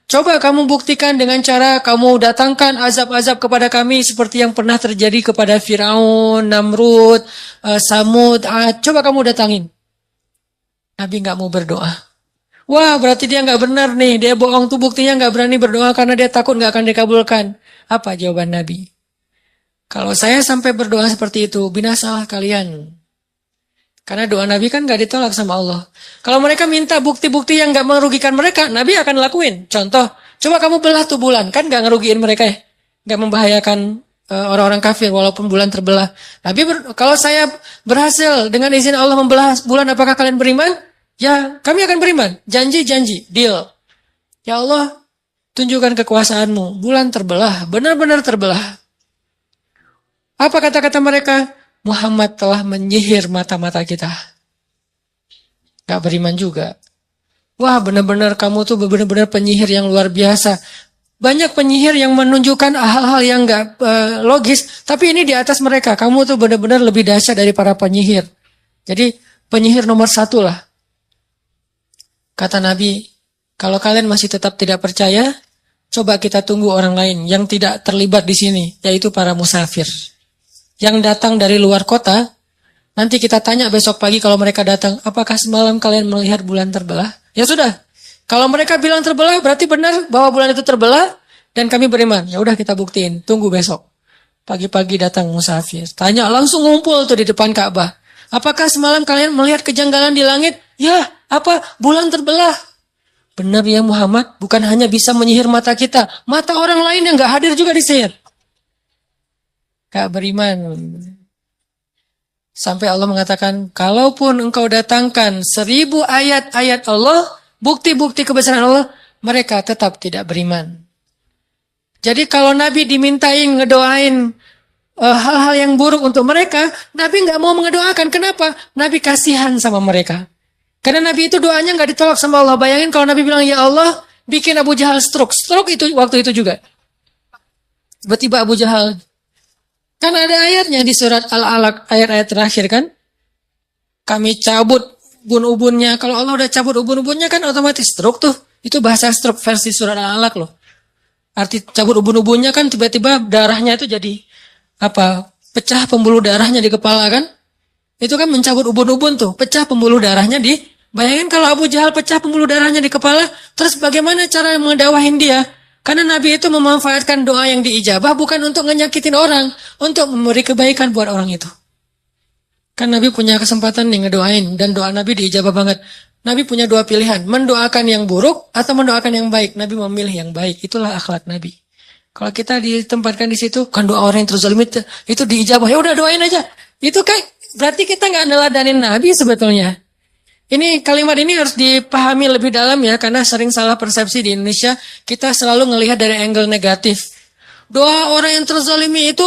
coba kamu buktikan dengan cara kamu datangkan azab-azab kepada kami seperti yang pernah terjadi kepada Firaun, Namrud, Samud. Coba kamu datangin. Nabi nggak mau berdoa. Wah, berarti dia nggak benar nih. Dia bohong tuh buktinya nggak berani berdoa karena dia takut nggak akan dikabulkan. Apa jawaban Nabi? Kalau saya sampai berdoa seperti itu, binasalah kalian. Karena doa Nabi kan nggak ditolak sama Allah. Kalau mereka minta bukti-bukti yang nggak merugikan mereka, Nabi akan lakuin. Contoh, coba kamu belah tuh bulan, kan nggak ngerugiin mereka ya, nggak membahayakan orang-orang kafir walaupun bulan terbelah. Nabi kalau saya berhasil dengan izin Allah membelah bulan, apakah kalian beriman? Ya, kami akan beriman. Janji, deal. Ya Allah, tunjukkan kekuasaanmu. Bulan terbelah, benar-benar terbelah. Apa kata-kata mereka? Muhammad telah menyihir mata-mata kita. Gak beriman juga. Wah, benar-benar kamu tuh benar-benar penyihir yang luar biasa. Banyak penyihir yang menunjukkan hal-hal yang gak logis, tapi ini di atas mereka. Kamu tuh benar-benar lebih dahsyat dari para penyihir. Jadi penyihir nomor 1 lah. Kata Nabi, kalau kalian masih tetap tidak percaya, coba kita tunggu orang lain yang tidak terlibat di sini, yaitu para musafir. Yang datang dari luar kota, nanti kita tanya besok pagi kalau mereka datang, apakah semalam kalian melihat bulan terbelah? Ya sudah, kalau mereka bilang terbelah, berarti benar bahwa bulan itu terbelah, dan kami beriman. Ya udah kita buktiin, tunggu besok. Pagi-pagi datang musafir, tanya langsung ngumpul tuh di depan Ka'bah. Apakah semalam kalian melihat kejanggalan di langit? Ya, apa? Bulan terbelah. Benar ya Muhammad, bukan hanya bisa menyihir mata kita, mata orang lain yang gak hadir juga disihir. Gak beriman. Sampai Allah mengatakan, kalaupun engkau datangkan 1000 ayat-ayat Allah, bukti-bukti kebesaran Allah, mereka tetap tidak beriman. Jadi kalau Nabi dimintain ngedoain hal-hal yang buruk untuk mereka, Nabi nggak mau mengedoakan. Kenapa? Nabi kasihan sama mereka. Karena Nabi itu doanya nggak ditolak sama Allah. Bayangin kalau Nabi bilang, ya Allah, bikin Abu Jahal stroke. Stroke itu waktu itu juga. Tiba-tiba Abu Jahal. Kan ada ayatnya di surat Al-Alaq, ayat-ayat terakhir kan. Kami cabut ubun-ubunnya. Kalau Allah udah cabut ubun-ubunnya kan otomatis stroke tuh. Itu bahasa stroke versi surat Al-Alaq loh. Arti cabut ubun-ubunnya kan tiba-tiba darahnya itu jadi pecah pembuluh darahnya di kepala kan. Itu kan mencabut ubun-ubun tuh. Pecah pembuluh darahnya bayangin kalau Abu Jahal pecah pembuluh darahnya di kepala. Terus bagaimana cara mengdawahin dia? Karena Nabi itu memanfaatkan doa yang diijabah bukan untuk ngenyakitin orang, untuk memberi kebaikan buat orang itu. Kan Nabi punya kesempatan nih ngedoain, dan doa Nabi diijabah banget. Nabi punya 2 pilihan, mendoakan yang buruk atau mendoakan yang baik. Nabi memilih yang baik, itulah akhlak Nabi. Kalau kita ditempatkan di situ, kan doa orang yang terzalim itu diijabah, ya udah doain aja. Itu kan berarti kita nggak neladanin Nabi sebetulnya. Ini kalimat ini harus dipahami lebih dalam ya, karena sering salah persepsi di Indonesia, kita selalu ngelihat dari angle negatif. Doa orang yang terzalimi itu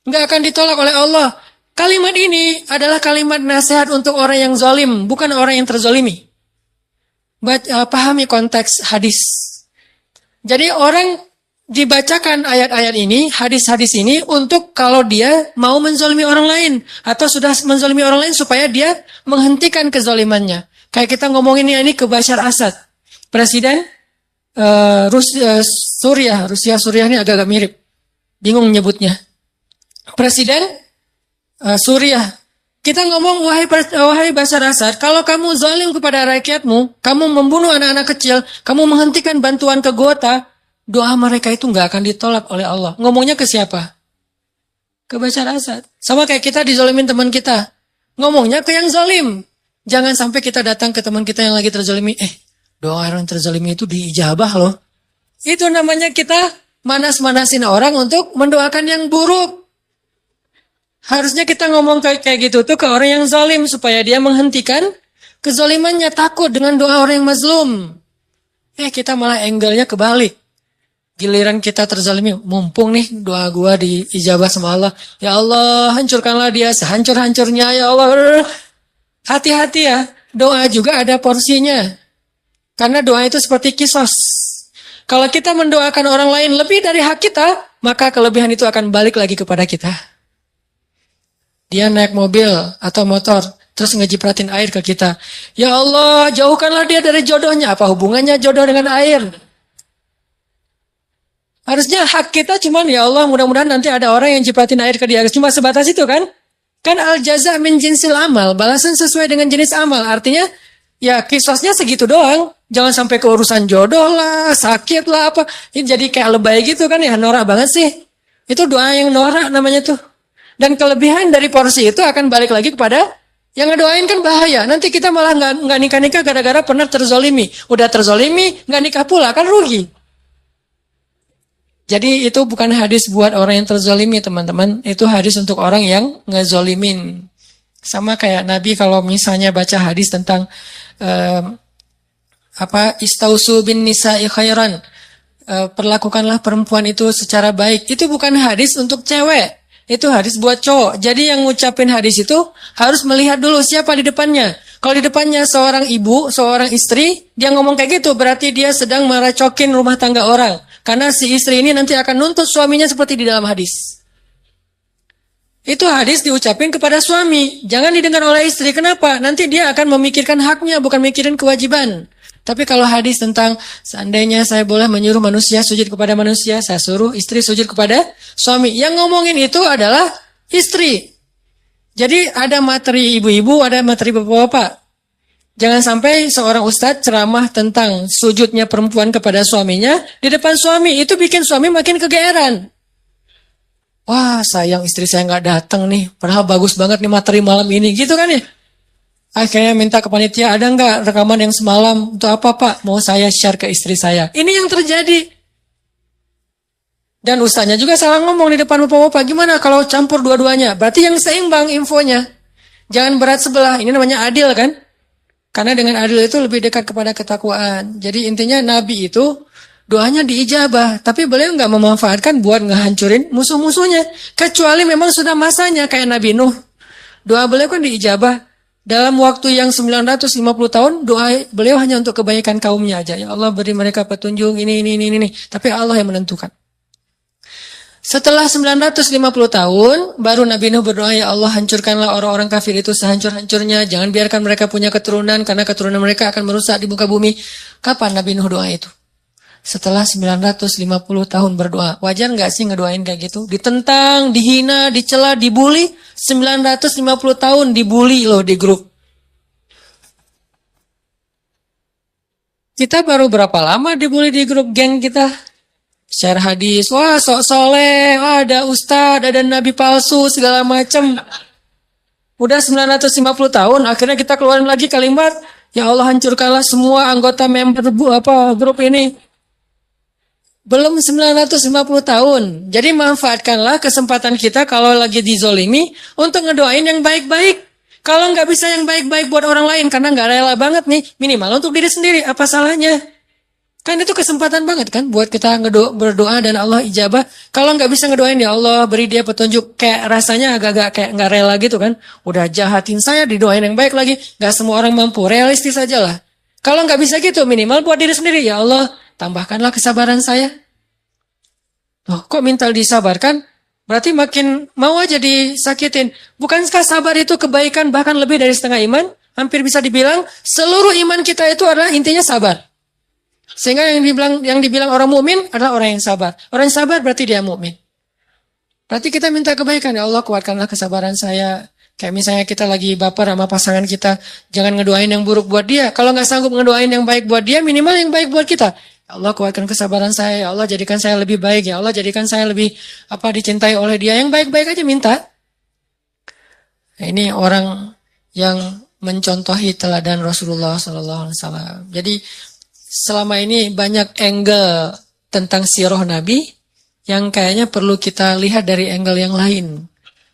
nggak akan ditolak oleh Allah. Kalimat ini adalah kalimat nasihat untuk orang yang zalim, bukan orang yang terzalimi. Pahami konteks hadis. Jadi orang dibacakan ayat-ayat ini, hadis-hadis ini untuk kalau dia mau menzalimi orang lain atau sudah menzalimi orang lain supaya dia menghentikan kezalimannya. Kayak kita ngomongin ini ke Bashar Assad, presiden Rusia ini agak mirip, bingung nyebutnya. Presiden Suriah. Kita ngomong wahai Bashar Assad, kalau kamu zalim kepada rakyatmu, kamu membunuh anak-anak kecil, kamu menghentikan bantuan ke Gota, doa mereka itu nggak akan ditolak oleh Allah. Ngomongnya ke siapa? Ke Bashar Assad. Sama kayak kita dizalimin teman kita. Ngomongnya ke yang zalim. Jangan sampai kita datang ke teman kita yang lagi terzalimi. Doa orang terzalimi itu diijabah loh. Itu namanya kita manas-manasin orang untuk mendoakan yang buruk. Harusnya kita ngomong kayak gitu tuh ke orang yang zalim supaya dia menghentikan kezalimannya, takut dengan doa orang yang mazlum. Kita malah angle-nya kebalik. Giliran kita terzalimi, mumpung nih doa gua diijabah sama Allah. Ya Allah, hancurkanlah dia sehancur-hancurnya ya Allah. Hati-hati ya, doa juga ada porsinya. Karena doa itu seperti kisos. Kalau kita mendoakan orang lain lebih dari hak kita, maka kelebihan itu akan balik lagi kepada kita. Dia naik mobil atau motor, terus ngejipratin air ke kita. Ya Allah, jauhkanlah dia dari jodohnya. Apa hubungannya jodoh dengan air? Harusnya hak kita cuman, ya Allah, mudah-mudahan nanti ada orang yang jipratin air ke dia. Cuma sebatas itu kan? Kan al-jaza min jinsil amal. Balasan sesuai dengan jenis amal. Artinya, ya kisosnya segitu doang. Jangan sampai ke urusan jodoh lah, sakit lah, apa. Ini jadi kayak lebay gitu kan ya, norak banget sih. Itu doa yang norak namanya tuh. Dan kelebihan dari porsi itu akan balik lagi kepada yang ngedoain kan bahaya. Nanti kita malah nggak nikah-nikah gara-gara pernah terzolimi. Udah terzolimi, nggak nikah pula, kan rugi. Jadi itu bukan hadis buat orang yang terzolimi teman-teman. Itu hadis untuk orang yang ngezolimin. Sama kayak Nabi kalau misalnya baca hadis tentang istausu bin nisa'i khairan, perlakukanlah perempuan itu secara baik. Itu bukan hadis untuk cewek, itu hadis buat cowok. Jadi yang ngucapin hadis itu harus melihat dulu siapa di depannya. Kalau di depannya seorang ibu, seorang istri, dia ngomong kayak gitu, berarti dia sedang merecokin rumah tangga orang. Karena si istri ini nanti akan nuntut suaminya seperti di dalam hadis. Itu hadis diucapin kepada suami, jangan didengar oleh istri. Kenapa? Nanti dia akan memikirkan haknya, bukan mikirin kewajiban. Tapi kalau hadis tentang seandainya saya boleh menyuruh manusia sujud kepada manusia, saya suruh istri sujud kepada suami. Yang ngomongin itu adalah istri. Jadi ada materi ibu-ibu, ada materi bapak-bapak. Jangan sampai seorang ustadz ceramah tentang sujudnya perempuan kepada suaminya di depan suami. Itu bikin suami makin kegeeran. Wah, sayang istri saya nggak datang nih. Padahal bagus banget nih materi malam ini. Gitu kan ya? Akhirnya minta ke panitia, ada nggak rekaman yang semalam? Untuk apa Pak? Mau saya share ke istri saya. Ini yang terjadi. Dan ustaznya juga salah ngomong di depan bapak-bapak. Gimana kalau campur dua-duanya? Berarti yang seimbang infonya. Jangan berat sebelah. Ini namanya adil kan? Karena dengan adil itu lebih dekat kepada ketakwaan. Jadi intinya Nabi itu doanya diijabah. Tapi beliau nggak memanfaatkan buat ngehancurin musuh-musuhnya. Kecuali memang sudah masanya kayak Nabi Nuh. Doa beliau kan diijabah. Dalam waktu yang 950 tahun, doa beliau hanya untuk kebaikan kaumnya aja. Ya Allah beri mereka petunjuk, ini. Tapi Allah yang menentukan. Setelah 950 tahun, baru Nabi Nuh berdoa, ya Allah hancurkanlah orang-orang kafir itu sehancur-hancurnya. Jangan biarkan mereka punya keturunan, karena keturunan mereka akan merusak di muka bumi. Kapan Nabi Nuh doa itu? Setelah 950 tahun berdoa. Wajar nggak sih ngedoain kayak gitu? Ditentang, dihina, dicela, dibully. 950 tahun dibully loh di grup. Kita baru berapa lama dibully di grup geng kita? Share hadis, wah sok soleh, wah ada ustadz, ada nabi palsu, segala macam. Udah 950 tahun, akhirnya kita keluarin lagi kalimat, ya Allah hancurkanlah semua anggota member grup ini. Belum 950 tahun. Jadi manfaatkanlah kesempatan kita kalau lagi dizolimi untuk ngedoain yang baik-baik. Kalau nggak bisa yang baik-baik buat orang lain karena nggak rela banget nih, minimal untuk diri sendiri. Apa salahnya? Kan itu kesempatan banget kan buat kita berdoa dan Allah ijabah. Kalau nggak bisa ngedoain, ya Allah beri dia petunjuk. Kayak rasanya agak-agak kayak nggak rela gitu kan. Udah jahatin saya, didoain yang baik lagi. Nggak semua orang mampu, realistis aja lah. Kalau nggak bisa gitu, minimal buat diri sendiri. Ya Allah, tambahkanlah kesabaran saya. Loh, kok minta disabarkan? Berarti makin mau aja disakitin. Bukankah sabar itu kebaikan bahkan lebih dari setengah iman? Hampir bisa dibilang seluruh iman kita itu adalah intinya sabar. Sehingga yang dibilang orang mukmin adalah orang yang sabar. Orang yang sabar berarti dia mukmin. Berarti kita minta kebaikan. Ya Allah, kuatkanlah kesabaran saya. Kayak misalnya kita lagi baper sama pasangan kita, jangan ngedoain yang buruk buat dia. Kalau nggak sanggup ngedoain yang baik buat dia, minimal yang baik buat kita. Ya Allah, kuatkan kesabaran saya. Ya Allah, jadikan saya lebih baik. Ya Allah, jadikan saya lebih dicintai oleh dia. Yang baik-baik aja minta. Nah, ini orang yang mencontohi teladan Rasulullah SAW. Jadi selama ini banyak angle tentang sirah Nabi yang kayaknya perlu kita lihat dari angle yang lain.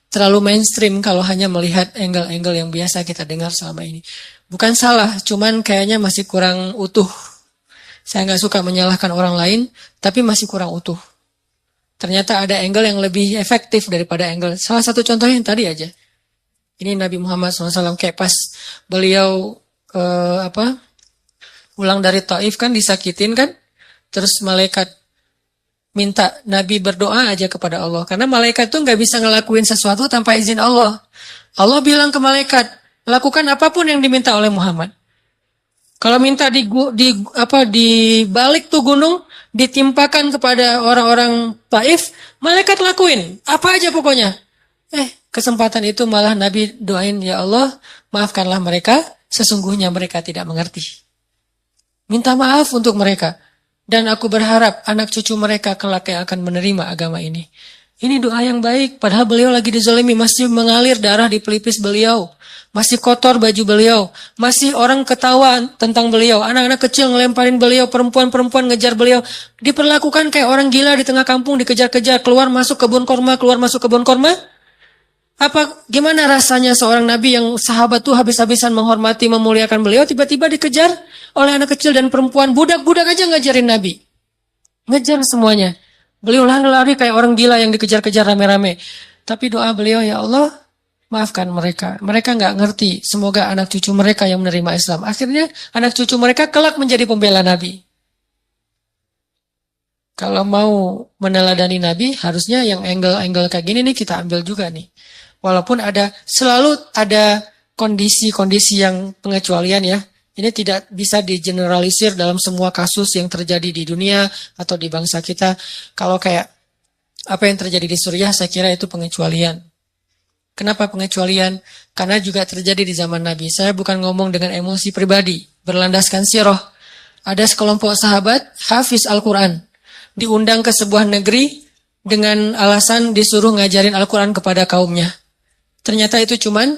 Terlalu mainstream kalau hanya melihat angle-angle yang biasa kita dengar selama ini. Bukan salah, cuman kayaknya masih kurang utuh. Saya nggak suka menyalahkan orang lain, tapi masih kurang utuh. Ternyata ada angle yang lebih efektif daripada angle. Salah satu contohnya yang tadi aja. Ini Nabi Muhammad SAW kayak pas beliau pulang dari Taif kan disakitin kan. Terus malaikat minta Nabi berdoa aja kepada Allah. Karena malaikat tuh nggak bisa ngelakuin sesuatu tanpa izin Allah. Allah bilang ke malaikat, lakukan apapun yang diminta oleh Muhammad. Kalau minta di balik tuh gunung, ditimpakan kepada orang-orang Taif, malaikat lakuin. Apa aja pokoknya. Kesempatan itu malah Nabi doain, ya Allah, maafkanlah mereka, sesungguhnya mereka tidak mengerti. Minta maaf untuk mereka. Dan aku berharap anak cucu mereka kelak yang akan menerima agama ini. Ini doa yang baik, padahal beliau lagi dizalimi, masih mengalir darah di pelipis beliau. Masih kotor baju beliau. Masih orang ketawa tentang beliau. Anak-anak kecil ngelemparin beliau, perempuan-perempuan ngejar beliau. Diperlakukan kayak orang gila di tengah kampung, dikejar-kejar, keluar masuk kebun korma, keluar masuk kebun korma. Gimana rasanya seorang nabi yang sahabat tuh habis-habisan menghormati, memuliakan beliau, tiba-tiba dikejar oleh anak kecil dan perempuan, budak-budak aja ngajarin nabi. Ngejar semuanya. Beliau lari-lari kayak orang gila yang dikejar-kejar rame-rame. Tapi doa beliau, ya Allah, maafkan mereka. Mereka nggak ngerti. Semoga anak cucu mereka yang menerima Islam. Akhirnya anak cucu mereka kelak menjadi pembela nabi. Kalau mau meneladani nabi, harusnya yang angle-angle kayak gini nih kita ambil juga nih. Walaupun selalu ada kondisi-kondisi yang pengecualian ya. Ini tidak bisa digeneralisir dalam semua kasus yang terjadi di dunia atau di bangsa kita. Kalau kayak apa yang terjadi di Suriah, saya kira itu pengecualian. Kenapa pengecualian? Karena juga terjadi di zaman Nabi. Saya bukan ngomong dengan emosi pribadi, berlandaskan sirah. Ada sekelompok sahabat, hafiz Al-Quran. Diundang ke sebuah negeri dengan alasan disuruh ngajarin Al-Quran kepada kaumnya. Ternyata itu cuman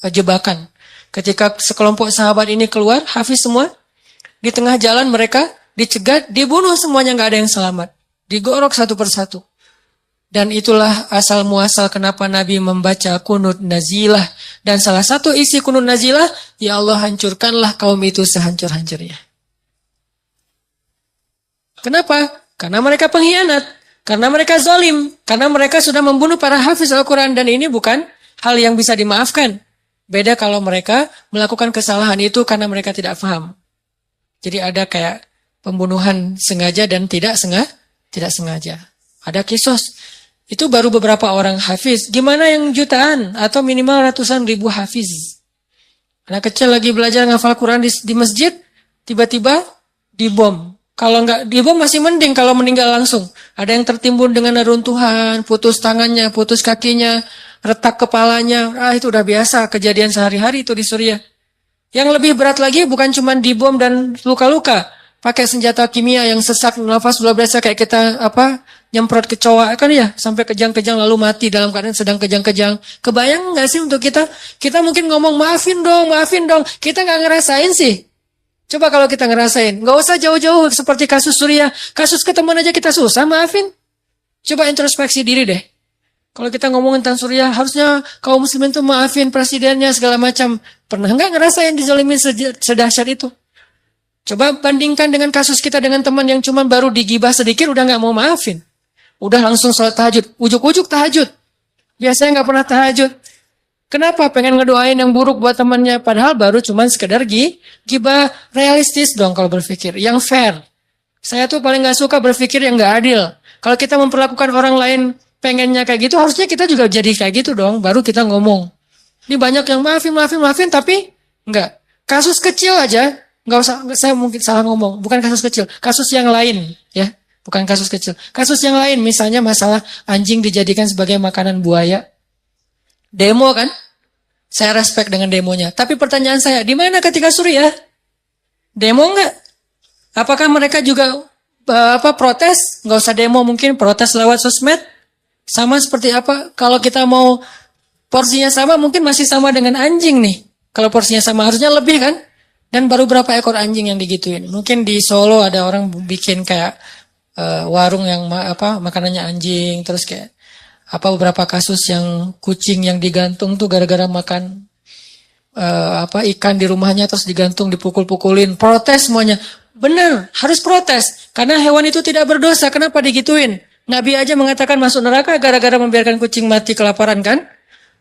jebakan. Ketika sekelompok sahabat ini keluar, hafiz semua, di tengah jalan mereka dicegat, dibunuh semuanya, nggak ada yang selamat. Digorok satu persatu. Dan itulah asal muasal kenapa Nabi membaca kunut nazilah. Dan salah satu isi kunut nazilah, ya Allah hancurkanlah kaum itu sehancur-hancurnya. Kenapa? Karena mereka pengkhianat. Karena mereka zalim. Karena mereka sudah membunuh para hafiz Al-Quran. Dan ini bukan hal yang bisa dimaafkan. Beda kalau mereka melakukan kesalahan itu karena mereka tidak paham. Jadi ada kayak pembunuhan sengaja dan tidak sengaja. Ada kisos. Itu baru beberapa orang hafiz. Gimana yang jutaan atau minimal ratusan ribu hafiz? Anak kecil lagi belajar ngafal Quran di masjid, tiba-tiba dibom. Kalau nggak dibom masih mending kalau meninggal langsung. Ada yang tertimbun dengan neruntuhan, putus tangannya, putus kakinya, retak kepalanya. Itu udah biasa kejadian sehari-hari itu di Suriah. Yang lebih berat lagi bukan cuma dibom dan luka-luka. Pakai senjata kimia yang sesak nafas luar biasa kayak kita nyemprot kecoa kan ya, sampai kejang-kejang lalu mati dalam keadaan sedang kejang-kejang. Kebayang nggak sih untuk kita? Kita mungkin ngomong maafin dong. Kita nggak ngerasain sih. Coba kalau kita ngerasain, nggak usah jauh-jauh seperti kasus Suriah. Kasus ketemuan aja kita susah maafin. Coba introspeksi diri deh. Kalau kita ngomongin tentang Suriah, harusnya kaum muslimin tuh maafin presidennya segala macam. Pernah nggak ngerasain dizalimin sedahsyat itu? Coba bandingkan dengan kasus kita dengan teman yang cuma baru digibah sedikit udah nggak mau maafin. Udah langsung sholat tahajud, ujuk-ujuk tahajud. Biasanya nggak pernah tahajud. Kenapa? Pengen ngedoain yang buruk buat temannya, padahal baru cuma sekedar gibah. Realistis dong kalau berpikir, yang fair. Saya tuh paling nggak suka berpikir yang nggak adil. Kalau kita memperlakukan orang lain pengennya kayak gitu, harusnya kita juga jadi kayak gitu dong, baru kita ngomong. Ini banyak yang maafin, tapi enggak. Kasus kecil aja, nggak usah, saya mungkin salah ngomong, bukan kasus kecil, kasus yang lain, ya, bukan kasus kecil. Kasus yang lain, misalnya masalah anjing dijadikan sebagai makanan buaya. Demo kan? Saya respect dengan demonya. Tapi pertanyaan saya, di mana ketika Suriah? Demo enggak? Apakah mereka juga protes? Nggak usah demo, mungkin protes lewat sosmed. Sama seperti apa? Kalau kita mau porsinya sama, mungkin masih sama dengan anjing nih. Kalau porsinya sama, harusnya lebih kan? Dan baru berapa ekor anjing yang digituin? Mungkin di Solo ada orang bikin kayak warung yang makanannya anjing, terus kayak beberapa kasus yang kucing yang digantung tuh gara-gara makan ikan di rumahnya terus digantung, dipukul-pukulin, protes semuanya. Benar, harus protes. Karena hewan itu tidak berdosa, kenapa digituin? Nabi aja mengatakan masuk neraka gara-gara membiarkan kucing mati kelaparan kan?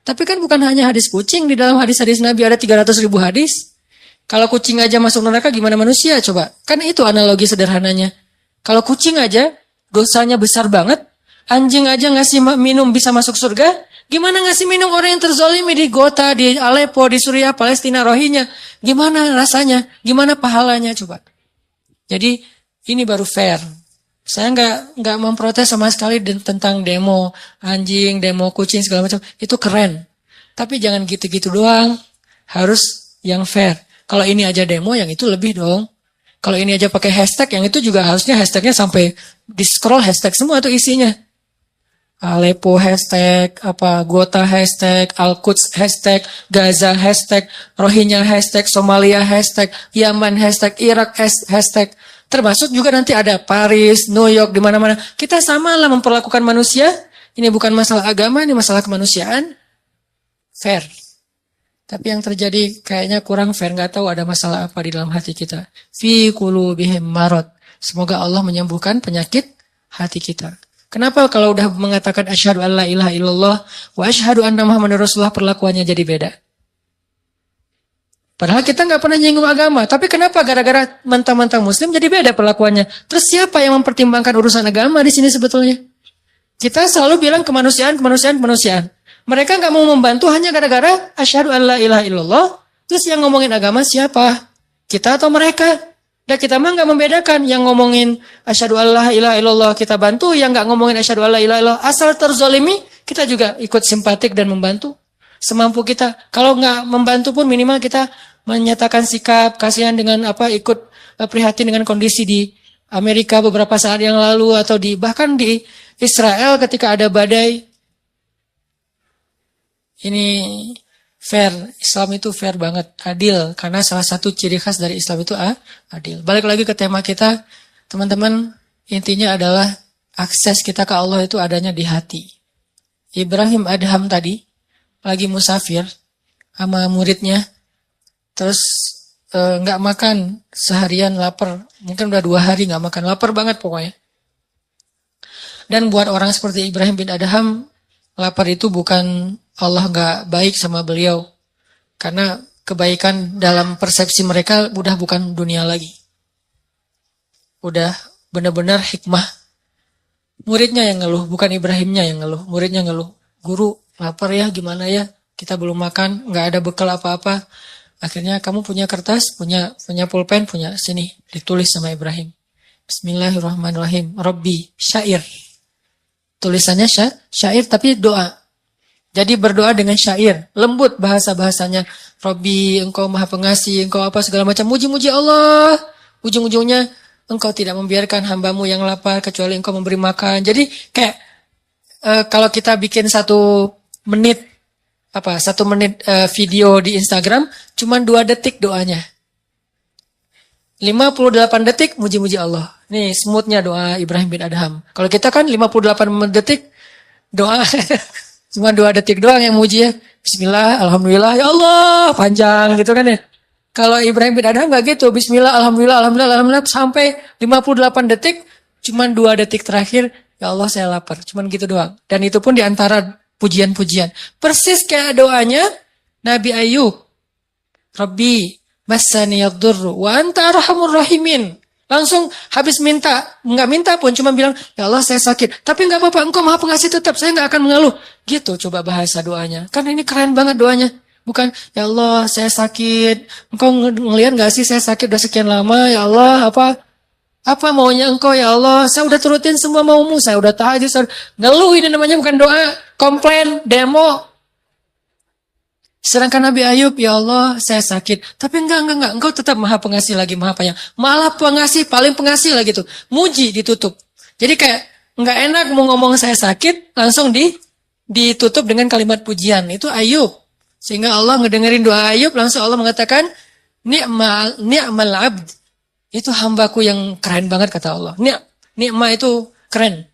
Tapi kan bukan hanya hadis kucing, di dalam hadis-hadis Nabi ada 300.000 hadis. Kalau kucing aja masuk neraka gimana manusia coba? Kan itu analogi sederhananya. Kalau kucing aja dosanya besar banget, anjing aja ngasih minum bisa masuk surga, gimana ngasih minum orang yang terzolimi di Gota, di Aleppo, di Suriah, Palestina, Rohingya? Gimana rasanya? Gimana pahalanya coba? Jadi ini baru fair. Saya nggak memprotes sama sekali tentang demo anjing, demo kucing segala macam. Itu keren. Tapi jangan gitu-gitu doang. Harus yang fair. Kalau ini aja demo, yang itu lebih dong. Kalau ini aja pakai hashtag, yang itu juga harusnya hashtagnya sampai di scroll hashtag semua tuh isinya. Aleppo hashtag, Gota hashtag, Al-Quds hashtag, Gaza hashtag, Rohingya hashtag, Somalia hashtag, Yaman hashtag, Irak hashtag. Termasuk juga nanti ada Paris, New York, di mana-mana. Kita samalah memperlakukan manusia. Ini bukan masalah agama, ini masalah kemanusiaan. Fair. Tapi yang terjadi kayaknya kurang fair. Nggak tahu ada masalah apa di dalam hati kita. Fi qulubihim marad. Semoga Allah menyembuhkan penyakit hati kita. Kenapa kalau udah mengatakan asyhadu an la ilaha illallah wa asyhadu anna muhammadar rasulullah perlakuannya jadi beda? Padahal kita nggak pernah nyinggung agama. Tapi kenapa gara-gara mentang-mentang muslim jadi beda perlakuannya? Terus siapa yang mempertimbangkan urusan agama di sini sebetulnya? Kita selalu bilang kemanusiaan. Mereka nggak mau membantu hanya gara-gara asyhadu an la ilaha illallah. Terus yang ngomongin agama siapa? Kita atau mereka? Dan kita mah nggak membedakan. Yang ngomongin asyhadu an la ilaha illallah kita bantu, yang nggak ngomongin asyhadu an la ilaha illallah asal terzolimi kita juga ikut simpatik dan membantu semampu kita. Kalau nggak membantu pun minimal kita menyatakan sikap kasihan dengan ikut prihatin dengan kondisi di Amerika beberapa saat yang lalu atau bahkan di Israel ketika ada badai. Ini fair, Islam itu fair banget, adil. Karena salah satu ciri khas dari Islam itu adil. Balik lagi ke tema kita, teman-teman, intinya adalah akses kita ke Allah itu adanya di hati. Ibrahim Adham tadi, lagi musafir sama muridnya, terus nggak makan seharian, lapar. Mungkin udah 2 hari nggak makan, lapar banget pokoknya. Dan buat orang seperti Ibrahim bin Adham, lapar itu bukan Allah nggak baik sama beliau. Karena kebaikan dalam persepsi mereka udah bukan dunia lagi. Udah benar-benar hikmah. Muridnya yang ngeluh, bukan Ibrahimnya yang ngeluh. Muridnya ngeluh, guru lapar ya, gimana ya? Kita belum makan, nggak ada bekal apa-apa. Akhirnya kamu punya kertas, punya pulpen, punya sini. Ditulis sama Ibrahim. Bismillahirrahmanirrahim. Rabbi syair. Tulisannya syair tapi doa. Jadi berdoa dengan syair, lembut bahasa-bahasanya. Rabbi, engkau maha pengasih, engkau apa segala macam. Muji-muji Allah. Ujung-ujungnya, engkau tidak membiarkan hambamu yang lapar, kecuali engkau memberi makan. Jadi kayak, kalau kita bikin 1 menit video di Instagram, cuman 2 detik doanya. 58 detik, muji-muji Allah. Nih, smoothnya doa Ibrahim bin Adham. Kalau kita kan 58 detik, doa... Cuma 2 detik doang yang muji ya. Bismillah, alhamdulillah, ya Allah, panjang gitu kan ya. Kalau Ibrahim bin Adham nggak gitu. Bismillah, alhamdulillah, sampai 58 detik, cuma 2 detik terakhir, ya Allah saya lapar. Cuman gitu doang. Dan itu pun diantara pujian-pujian. Persis kayak doanya Nabi Ayub. Rabbi, massani yadurru, wa anta arhamur rahimin. Langsung habis nggak minta pun, cuma bilang, ya Allah saya sakit. Tapi nggak apa-apa, engkau maha pengasih tetap, saya nggak akan mengeluh. Gitu coba bahasa doanya. Kan ini keren banget doanya. Bukan, ya Allah saya sakit. Engkau ngelihat nggak sih saya sakit udah sekian lama, ya Allah apa maunya engkau ya Allah. Saya udah turutin semua maumu, saya udah tahajud. Ngeluh ini namanya bukan doa, komplain, demo. Sedangkan Nabi Ayub, ya Allah saya sakit. Tapi enggak. Engkau tetap maha pengasih lagi, maha penyayang. Malah pengasih, paling pengasih lagi tuh. Muji ditutup. Jadi kayak enggak enak mau ngomong saya sakit, langsung ditutup dengan kalimat pujian. Itu Ayub. Sehingga Allah ngedengerin doa Ayub, langsung Allah mengatakan, ni'mal abd. Itu hambaku yang keren banget kata Allah. Ni'ma itu keren.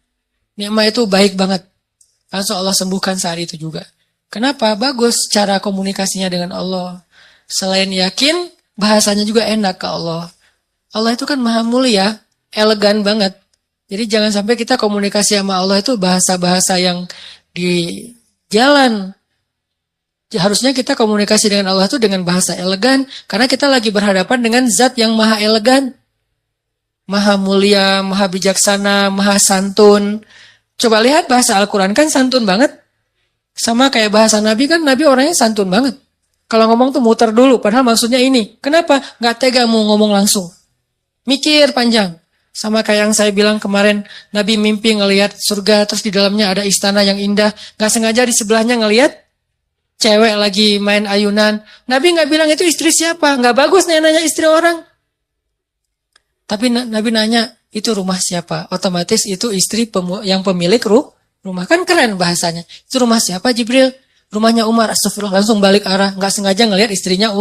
Ni'ma itu baik banget. Langsung Allah sembuhkan saat itu juga. Kenapa? Bagus cara komunikasinya dengan Allah. Selain yakin, bahasanya juga enak ke Allah. Allah itu kan maha mulia, elegan banget. Jadi jangan sampai kita komunikasi sama Allah itu bahasa-bahasa yang di jalan. Harusnya kita komunikasi dengan Allah itu dengan bahasa elegan, karena kita lagi berhadapan dengan zat yang maha elegan, maha mulia, maha bijaksana, maha santun. Coba lihat bahasa Al-Quran kan santun banget. Sama kayak bahasa Nabi kan, Nabi orangnya santun banget. Kalau ngomong tuh muter dulu, padahal maksudnya ini. Kenapa? Gak tega mau ngomong langsung. Mikir panjang. Sama kayak yang saya bilang kemarin, Nabi mimpi ngelihat surga, terus di dalamnya ada istana yang indah. Gak sengaja di sebelahnya ngelihat cewek lagi main ayunan. Nabi gak bilang itu istri siapa. Gak bagus nih nanya istri orang. Tapi Nabi nanya, itu rumah siapa? Otomatis itu istri yang pemilik rumah. Kan keren bahasanya. Itu rumah siapa Jibril? Rumahnya Umar. Astagfirullah, langsung balik arah. Gak sengaja ngelihat istrinya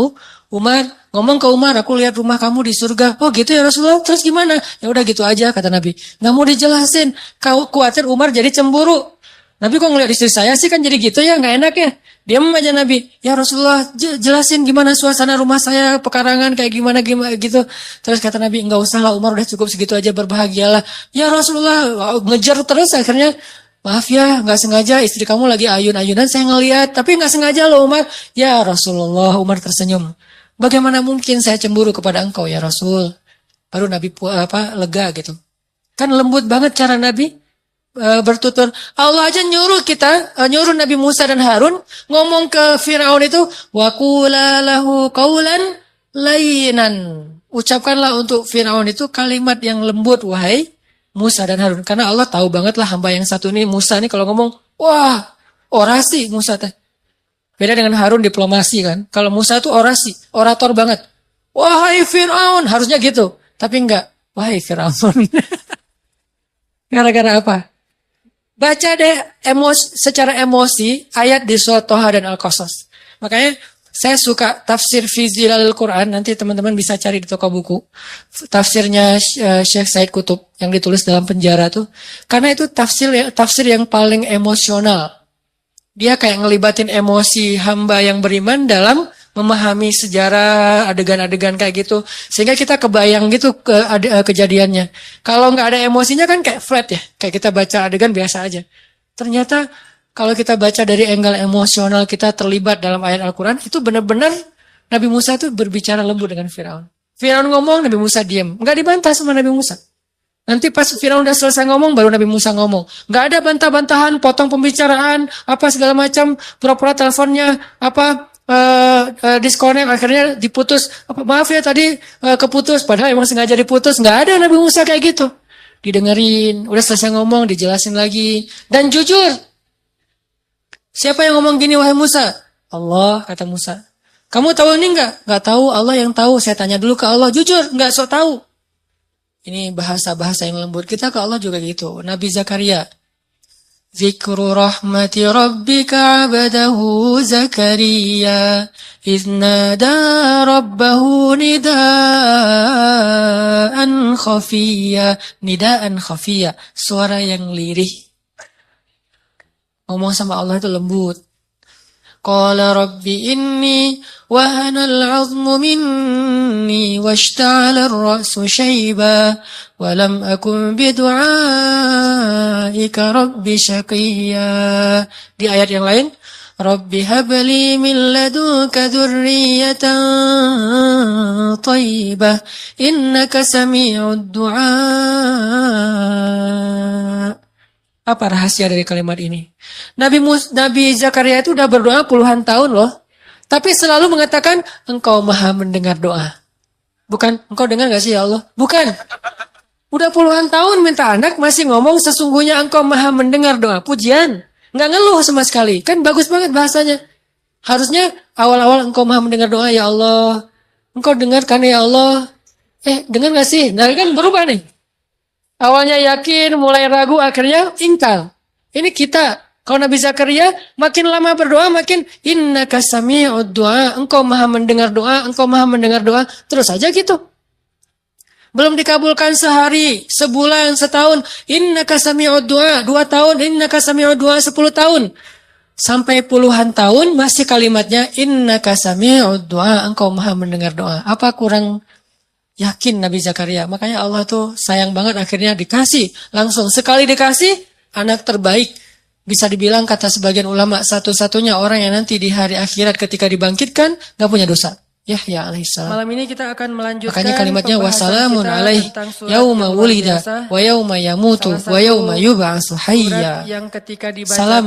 Umar. Ngomong ke Umar, aku lihat rumah kamu di surga. Oh gitu ya Rasulullah, terus gimana? Ya udah gitu aja kata Nabi. Gak mau dijelasin. Kau khawatir Umar jadi cemburu. Nabi kok ngelihat istri saya sih kan jadi gitu ya, gak enak ya. Diam aja Nabi. Ya Rasulullah, jelasin gimana suasana rumah saya, pekarangan kayak gimana gitu. Terus kata Nabi, enggak usah lah Umar, udah cukup segitu aja, berbahagialah. Ya Rasulullah, ngejar terus akhirnya. Maaf ya, nggak sengaja istri kamu lagi ayun-ayunan saya ngelihat, tapi nggak sengaja loh Umar. Ya Rasulullah, Umar tersenyum. Bagaimana mungkin saya cemburu kepada engkau ya Rasul? Baru Nabi lega gitu. Kan lembut banget cara Nabi bertutur. Allah aja nyuruh Nabi Musa dan Harun ngomong ke Firaun itu, wa qula lahu qaulan layyinan. Ucapkanlah untuk Firaun itu kalimat yang lembut, wahai Musa dan Harun. Karena Allah tahu banget lah hamba yang satu ini, Musa ini kalau ngomong, wah, orasi Musa teh. Beda dengan Harun diplomasi kan. Kalau Musa itu orasi, orator banget. Wahai Fir'aun, harusnya gitu. Tapi enggak, wahai Fir'aun. Gara-gara apa? Baca deh secara emosi ayat di Surah Toha dan Al-Qasas. Makanya saya suka tafsir fi Zilalil Quran, nanti teman-teman bisa cari di toko buku. Tafsirnya Syekh Said Qutub yang ditulis dalam penjara tuh. Karena itu tafsir yang paling emosional. Dia kayak ngelibatin emosi hamba yang beriman dalam memahami sejarah adegan-adegan kayak gitu. Sehingga kita kebayang gitu kejadiannya. Kalau nggak ada emosinya kan kayak flat ya. Kayak kita baca adegan biasa aja. Ternyata kalau kita baca dari angle emosional, kita terlibat dalam ayat Al-Quran, itu benar-benar Nabi Musa itu berbicara lembut dengan Firaun. Firaun ngomong, Nabi Musa diam. Nggak dibantah sama Nabi Musa. Nanti pas Firaun udah selesai ngomong, baru Nabi Musa ngomong. Nggak ada bantah-bantahan, potong pembicaraan, apa segala macam, pura-pura teleponnya, disconnect, akhirnya diputus. Maaf ya tadi keputus, padahal emang sengaja diputus. Nggak ada Nabi Musa kayak gitu. Didengerin, udah selesai ngomong, dijelasin lagi. Dan jujur. Siapa yang ngomong gini wahai Musa? Allah, kata Musa. Kamu tahu ini enggak? Enggak tahu, Allah yang tahu. Saya tanya dulu ke Allah, jujur, enggak sok tahu. Ini bahasa-bahasa yang lembut. Kita ke Allah juga gitu. Nabi Zakaria. Zikru rahmati rabbika abadahu Zakaria. Iznada rabbahu nidaan khafiyya. Nidaan khafiyya. Suara yang lirih. Ngomong sama Allah itu lembut. Qala rabbi inni wahana al-'azmu minni washta'ala ar-ra'su shayba wa lam akun bidu'aika rabbi shaqiyya. Di ayat yang lain, Rabbi habli min ladunka dzurriyyatan thayyibah innaka sami'ud du'a. Apa rahasia dari kalimat ini? Nabi Zakaria itu udah berdoa puluhan tahun loh. Tapi selalu mengatakan, engkau maha mendengar doa. Bukan, engkau dengar gak sih ya Allah? Bukan. Udah puluhan tahun minta anak, masih ngomong sesungguhnya engkau maha mendengar doa. Pujian. Nggak ngeluh sama sekali. Kan bagus banget bahasanya. Harusnya awal-awal engkau maha mendengar doa ya Allah. Engkau dengarkan ya Allah. Dengar gak sih? Nah kan berubah nih. Awalnya yakin, mulai ragu, akhirnya ingkar. Ini kita. Kalau Nabi Zakaria makin lama berdoa, makin innaka sami'ud du'a. Engkau maha mendengar doa, engkau maha mendengar doa. Terus aja gitu. Belum dikabulkan sehari, sebulan, setahun. Innaka sami'ud du'a. 2 tahun, innaka sami'ud du'a 10 tahun. Sampai puluhan tahun masih kalimatnya innaka sami'ud du'a, engkau maha mendengar doa. Apa kurang yakin Nabi Zakaria? Makanya Allah tuh sayang banget akhirnya dikasih. Langsung sekali dikasih anak terbaik. Bisa dibilang kata sebagian ulama satu-satunya orang yang nanti di hari akhirat ketika dibangkitkan gak punya dosa. Yahya alaihissalam. Malam ini kita akan melanjutkan. Makanya kalimatnya wassalamun alaih yauma wulida wa yauma yamutu wa yauma yub'atsu hayya. Salam,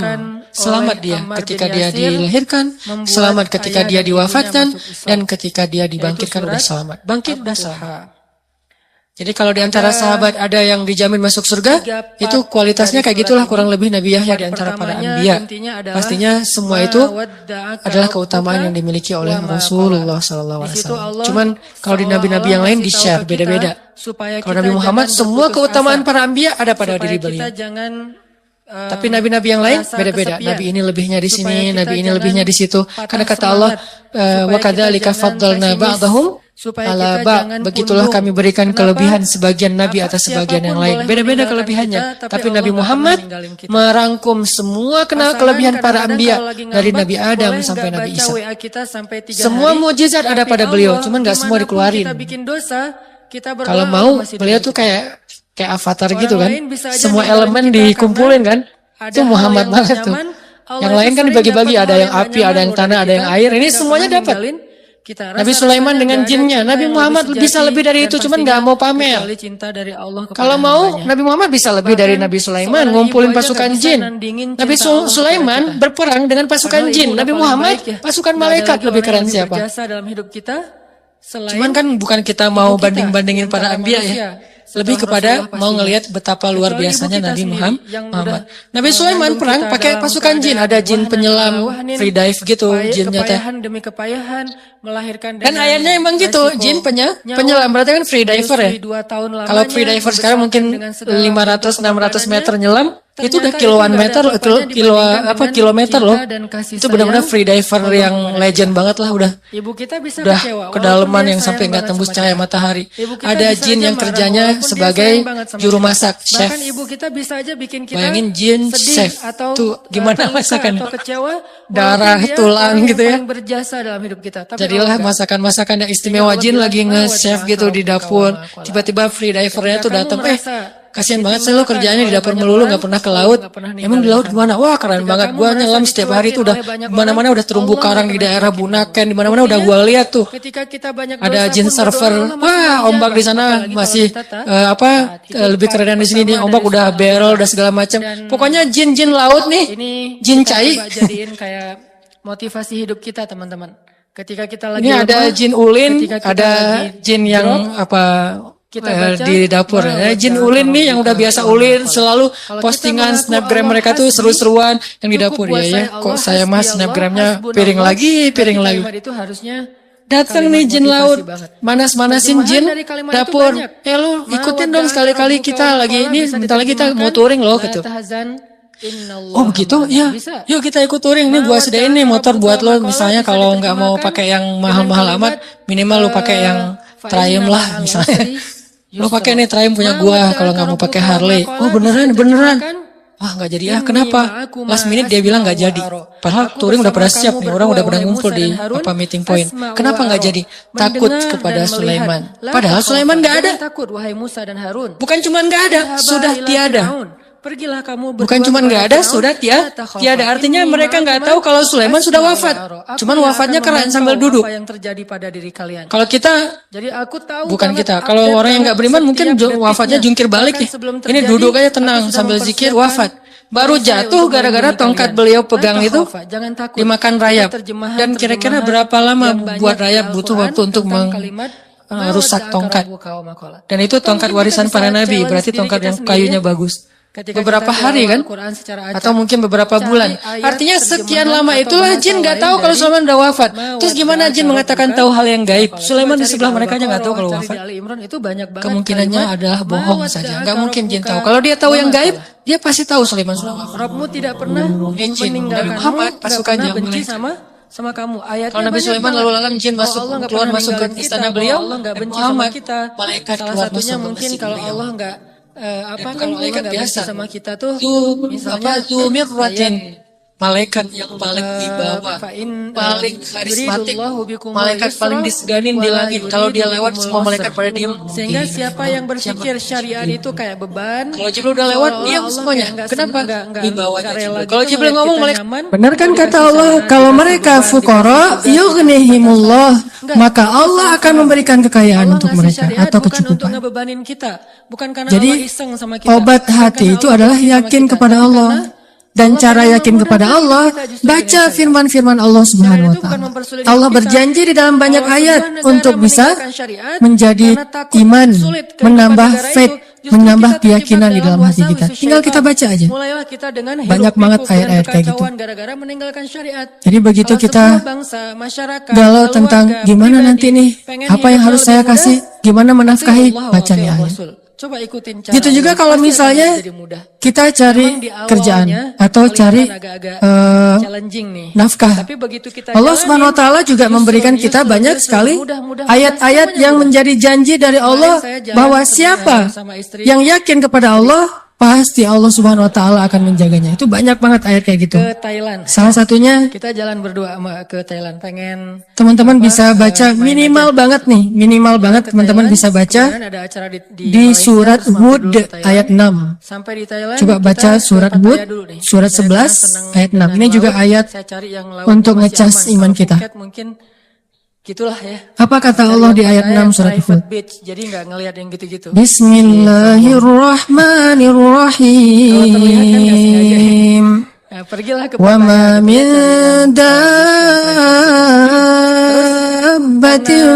selamat dia ketika dia dilahirkan, selamat ketika dia diwafatkan, dan ketika dia dibangkitkan udah selamat. Bangkit udah selamat. Jadi kalau di antara sahabat ada yang dijamin masuk surga, itu kualitasnya kayak gitulah kurang lebih Nabi Yahya di antara para anbiya. Pastinya semua itu adalah keutamaan yang dimiliki oleh Rasulullah SAW. Cuman kalau di nabi-nabi yang lain di-share beda-beda. Kalau Nabi Muhammad semua keutamaan para anbiya ada pada diri beliau. Tapi nabi-nabi yang lain beda-beda. Nabi ini lebihnya di sini, nabi ini lebihnya di situ. Karena kata Allah, wa kadzalika faddalna ba'dahum ala ba', begitulah kami berikan kelebihan sebagian nabi atas sebagian yang lain. Beda-beda kelebihannya. Tapi Nabi Muhammad merangkum semua kelebihan para anbiya dari Nabi Adam sampai Nabi Isa. Semua mukjizat ada pada beliau, cuman gak semua dikeluarin. Kalau mau, beliau tuh kayak avatar gitu kan. Semua elemen dikumpulin kan. Itu Muhammad banget tuh. Yang lain kan dibagi-bagi, ada yang api, ada yang tanah, ada yang air. Ini semuanya dapat. Nabi Sulaiman dengan jinnya, Nabi Muhammad bisa lebih dari itu, cuman gak mau pamer. Kalau mau, Nabi Muhammad bisa lebih dari Nabi Sulaiman, ngumpulin pasukan jin. Nabi Sulaiman berperang dengan pasukan jin, Nabi Muhammad pasukan malaikat, lebih keren siapa? Cuman kan bukan kita mau banding-bandingin para anbiya ya. Lebih kepada mau ngelihat betapa luar biasanya Nabi Muhammad. Nabi Sulaiman perang pakai pasukan jin, ada jin penyelam, free dive gitu, jinnya teh. Dan ayatnya emang gitu, jin penyelam, berarti kan free diver ya. Kalau free diver sekarang mungkin 500-600 meter nyelam, itu udah kilometer loh. Itu benar-benar free diver yang legend banget lah, udah kedalaman yang sampai nggak tembus cahaya matahari. Ada jin yang kerjanya sebagai juru masak, chef. Bayangin jin chef tuh gimana masakan, darah, tulang gitu ya. Jadilah masakan-masakan yang istimewa. Jin lagi nge-chef gitu di dapur, tiba-tiba free divernya tuh datang, kasihan banget sih lo kerjanya di dapur melulu, nggak pernah ke laut. Emang di laut gimana? Wah keren banget, gua nyelam setiap hari tuh udah mana-mana udah terumbu karang di daerah Bunaken, di mana-mana udah gua lihat tuh. Ada jin server, wah ombak di sana masih lebih keren di sini nih, ombak udah barrel udah segala macam. Pokoknya jin-jin laut nih, jin cai. Jadiin kayak motivasi hidup kita teman-teman. Ketika kita lagi ini ada jin ulin, ada jin yang di dapur ya. Jin ulin nih yang udah biasa ulin selalu postingan snapgram mereka tuh seru-seruan yang di dapur ya. Kok saya mas snapgramnya piring lagi. Datang nih jin laut, manas-manasin jin dapur. Lu ikutin dong sekali-kali, kita lagi ini bentar lagi kita mau touring loh gitu. Oh begitu? Ya, yuk kita ikut touring. Nih gua sediain nih motor buat lo. Misalnya kalau nggak mau pakai yang mahal-mahal amat, minimal lo pakai yang Triumph lah misalnya. Lo pakai nih Triumph punya gua kalau nggak mau pakai Harley. Oh beneran. Wah nggak jadi ya? Kenapa? Last minute dia bilang nggak jadi. Padahal touring udah pada siap nih, orang udah pada ngumpul di meeting point. Kenapa nggak jadi? Takut kepada Sulaiman. Padahal Sulaiman nggak ada. Bukan cuma nggak ada, sudah tiada. Pergilah kamu. Bukan cuma nggak ada, sudah tiada. Artinya mereka nggak tahu kalau Sulaiman sudah wafat. Cuman wafatnya keren sambil duduk. Kalau kita, bukan kita. Kalau orang yang nggak beriman mungkin wafatnya jungkir balik ya. Ini duduk aja tenang sambil zikir wafat. Baru jatuh gara-gara tongkat beliau pegang itu dimakan rayap. Dan kira-kira berapa lama buat rayap butuh waktu untuk merusak tongkat. Dan itu tongkat warisan para nabi. Berarti tongkat yang kayunya bagus. Beberapa hari kan, atau mungkin beberapa bulan. Artinya sekian lama itulah jin nggak tahu kalau Sulaiman udah wafat. Terus gimana jin mengatakan tahu hal yang gaib? Sulaiman di sebelah mereka aja nggak tahu kalau wafat. Kemungkinannya adalah bohong saja. Nggak mungkin jin tahu. Kalau dia tahu yang gaib, dia pasti tahu Sulaiman sudah wafat. Rabbmu tidak pernah meninggalkan Muhammad pasukannya sama kamu. Ayatnya kalau Nabi Sulaiman lalu lalang jin keluar masuk ke istana beliau, Muhammad malaikat keluar masuk mungkin kalau Allah nggak kalau malaikat biasa sama kita tuh misalnya mirratin malaikat yang paling di bawah, paling karismatik, malaikat paling diseganin di langit. Kalau dia lewat, semua malaikat pada diam. Sehingga siapa yang berpikir syariat itu kayak beban, Kalau Jibril udah lewat, diam semuanya. Kenapa? Di bawahnya Jibril. Kalau gitu Jibril ngomong, malaikat Benar kan kata Allah, kalau mereka fuqara yughnihimullah, maka Allah akan memberikan kekayaan untuk mereka atau bukan untuk kecukupan. ngebebanin kita, bukan karena Jadi, Allah iseng sama kita. obat Bukan hati karena itu Allah adalah iseng sama yakin kita, kepada tapi Allah. karena Dan Allah cara memang yakin kepada memudahkan Allah, kita justru dengan baca syariat. firman-firman Allah Subhanahu wa itu bukan taala. mempersulit Allah hidup kita. berjanji di dalam banyak Allah ayat sebuah negara untuk bisa meninggalkan syariat menjadi karena takut iman, sulit kehidupan menambah negara faith, itu. Justru menambah kita terjebak keyakinan di dalam hati wasawis kita. syaitan. Tinggal kita baca aja. Mulailah kita dengan Banyak hiruk banget pikuk dan ayat-ayat kayak gitu. kekacauan gara-gara meninggalkan syariat. Jadi begitu Kalau kita sebuah bangsa, masyarakat, galau keluarga, tentang gimana pribadi, nanti nih, pengen apa yang hidupnya harus lebih saya mudah, kasih, gimana menafkahi, atiullah wa baca nih atiur ayat. Rasul. Coba ikutin cara Gitu juga Allah, kalau pasti akan misalnya jadi mudah. kita cari Memang di awalnya kerjaan atau cari kelihatan agak-agak challenging nih. nafkah. Tapi begitu kita Allah jalanin, Subhanahu wa taala juga justru, memberikan kita justru, banyak justru, sekali mudah, ayat-ayat semuanya yang mudah. menjadi janji dari Allah saya jalan bahwa sebenarnya siapa sama istri. yang yakin kepada Allah, pasti Allah Subhanahu wa taala akan menjaganya. Itu banyak banget ayat kayak gitu. Ke Thailand. Salah satunya Kita jalan berdua ke Thailand. Pengen teman-teman bisa baca minimal banget nih, minimal banget teman-teman Thailand, bisa baca kemudian ada acara di di Malaysia, surat terus mampir Hud dulu ke Thailand. ayat 6. Sampai di Thailand. Coba kita baca ke surat Pattaya Hud, dulu nih. surat Saya 11 senang ayat 6. Ini dengan juga laut. ayat Saya cari yang lautnya untuk masih ngecas aman. iman Kalau kita. Phuket mungkin gitulah ya. Apa kata Cari Allah yang di ayat pantai 6 surat private Hud? beach, jadi nggak ngelihat yang gitu-gitu. Bismillahirrahmanirrahim. Nah, pergilah ke Wa Pattaya, ma gitu ya, min dabbatin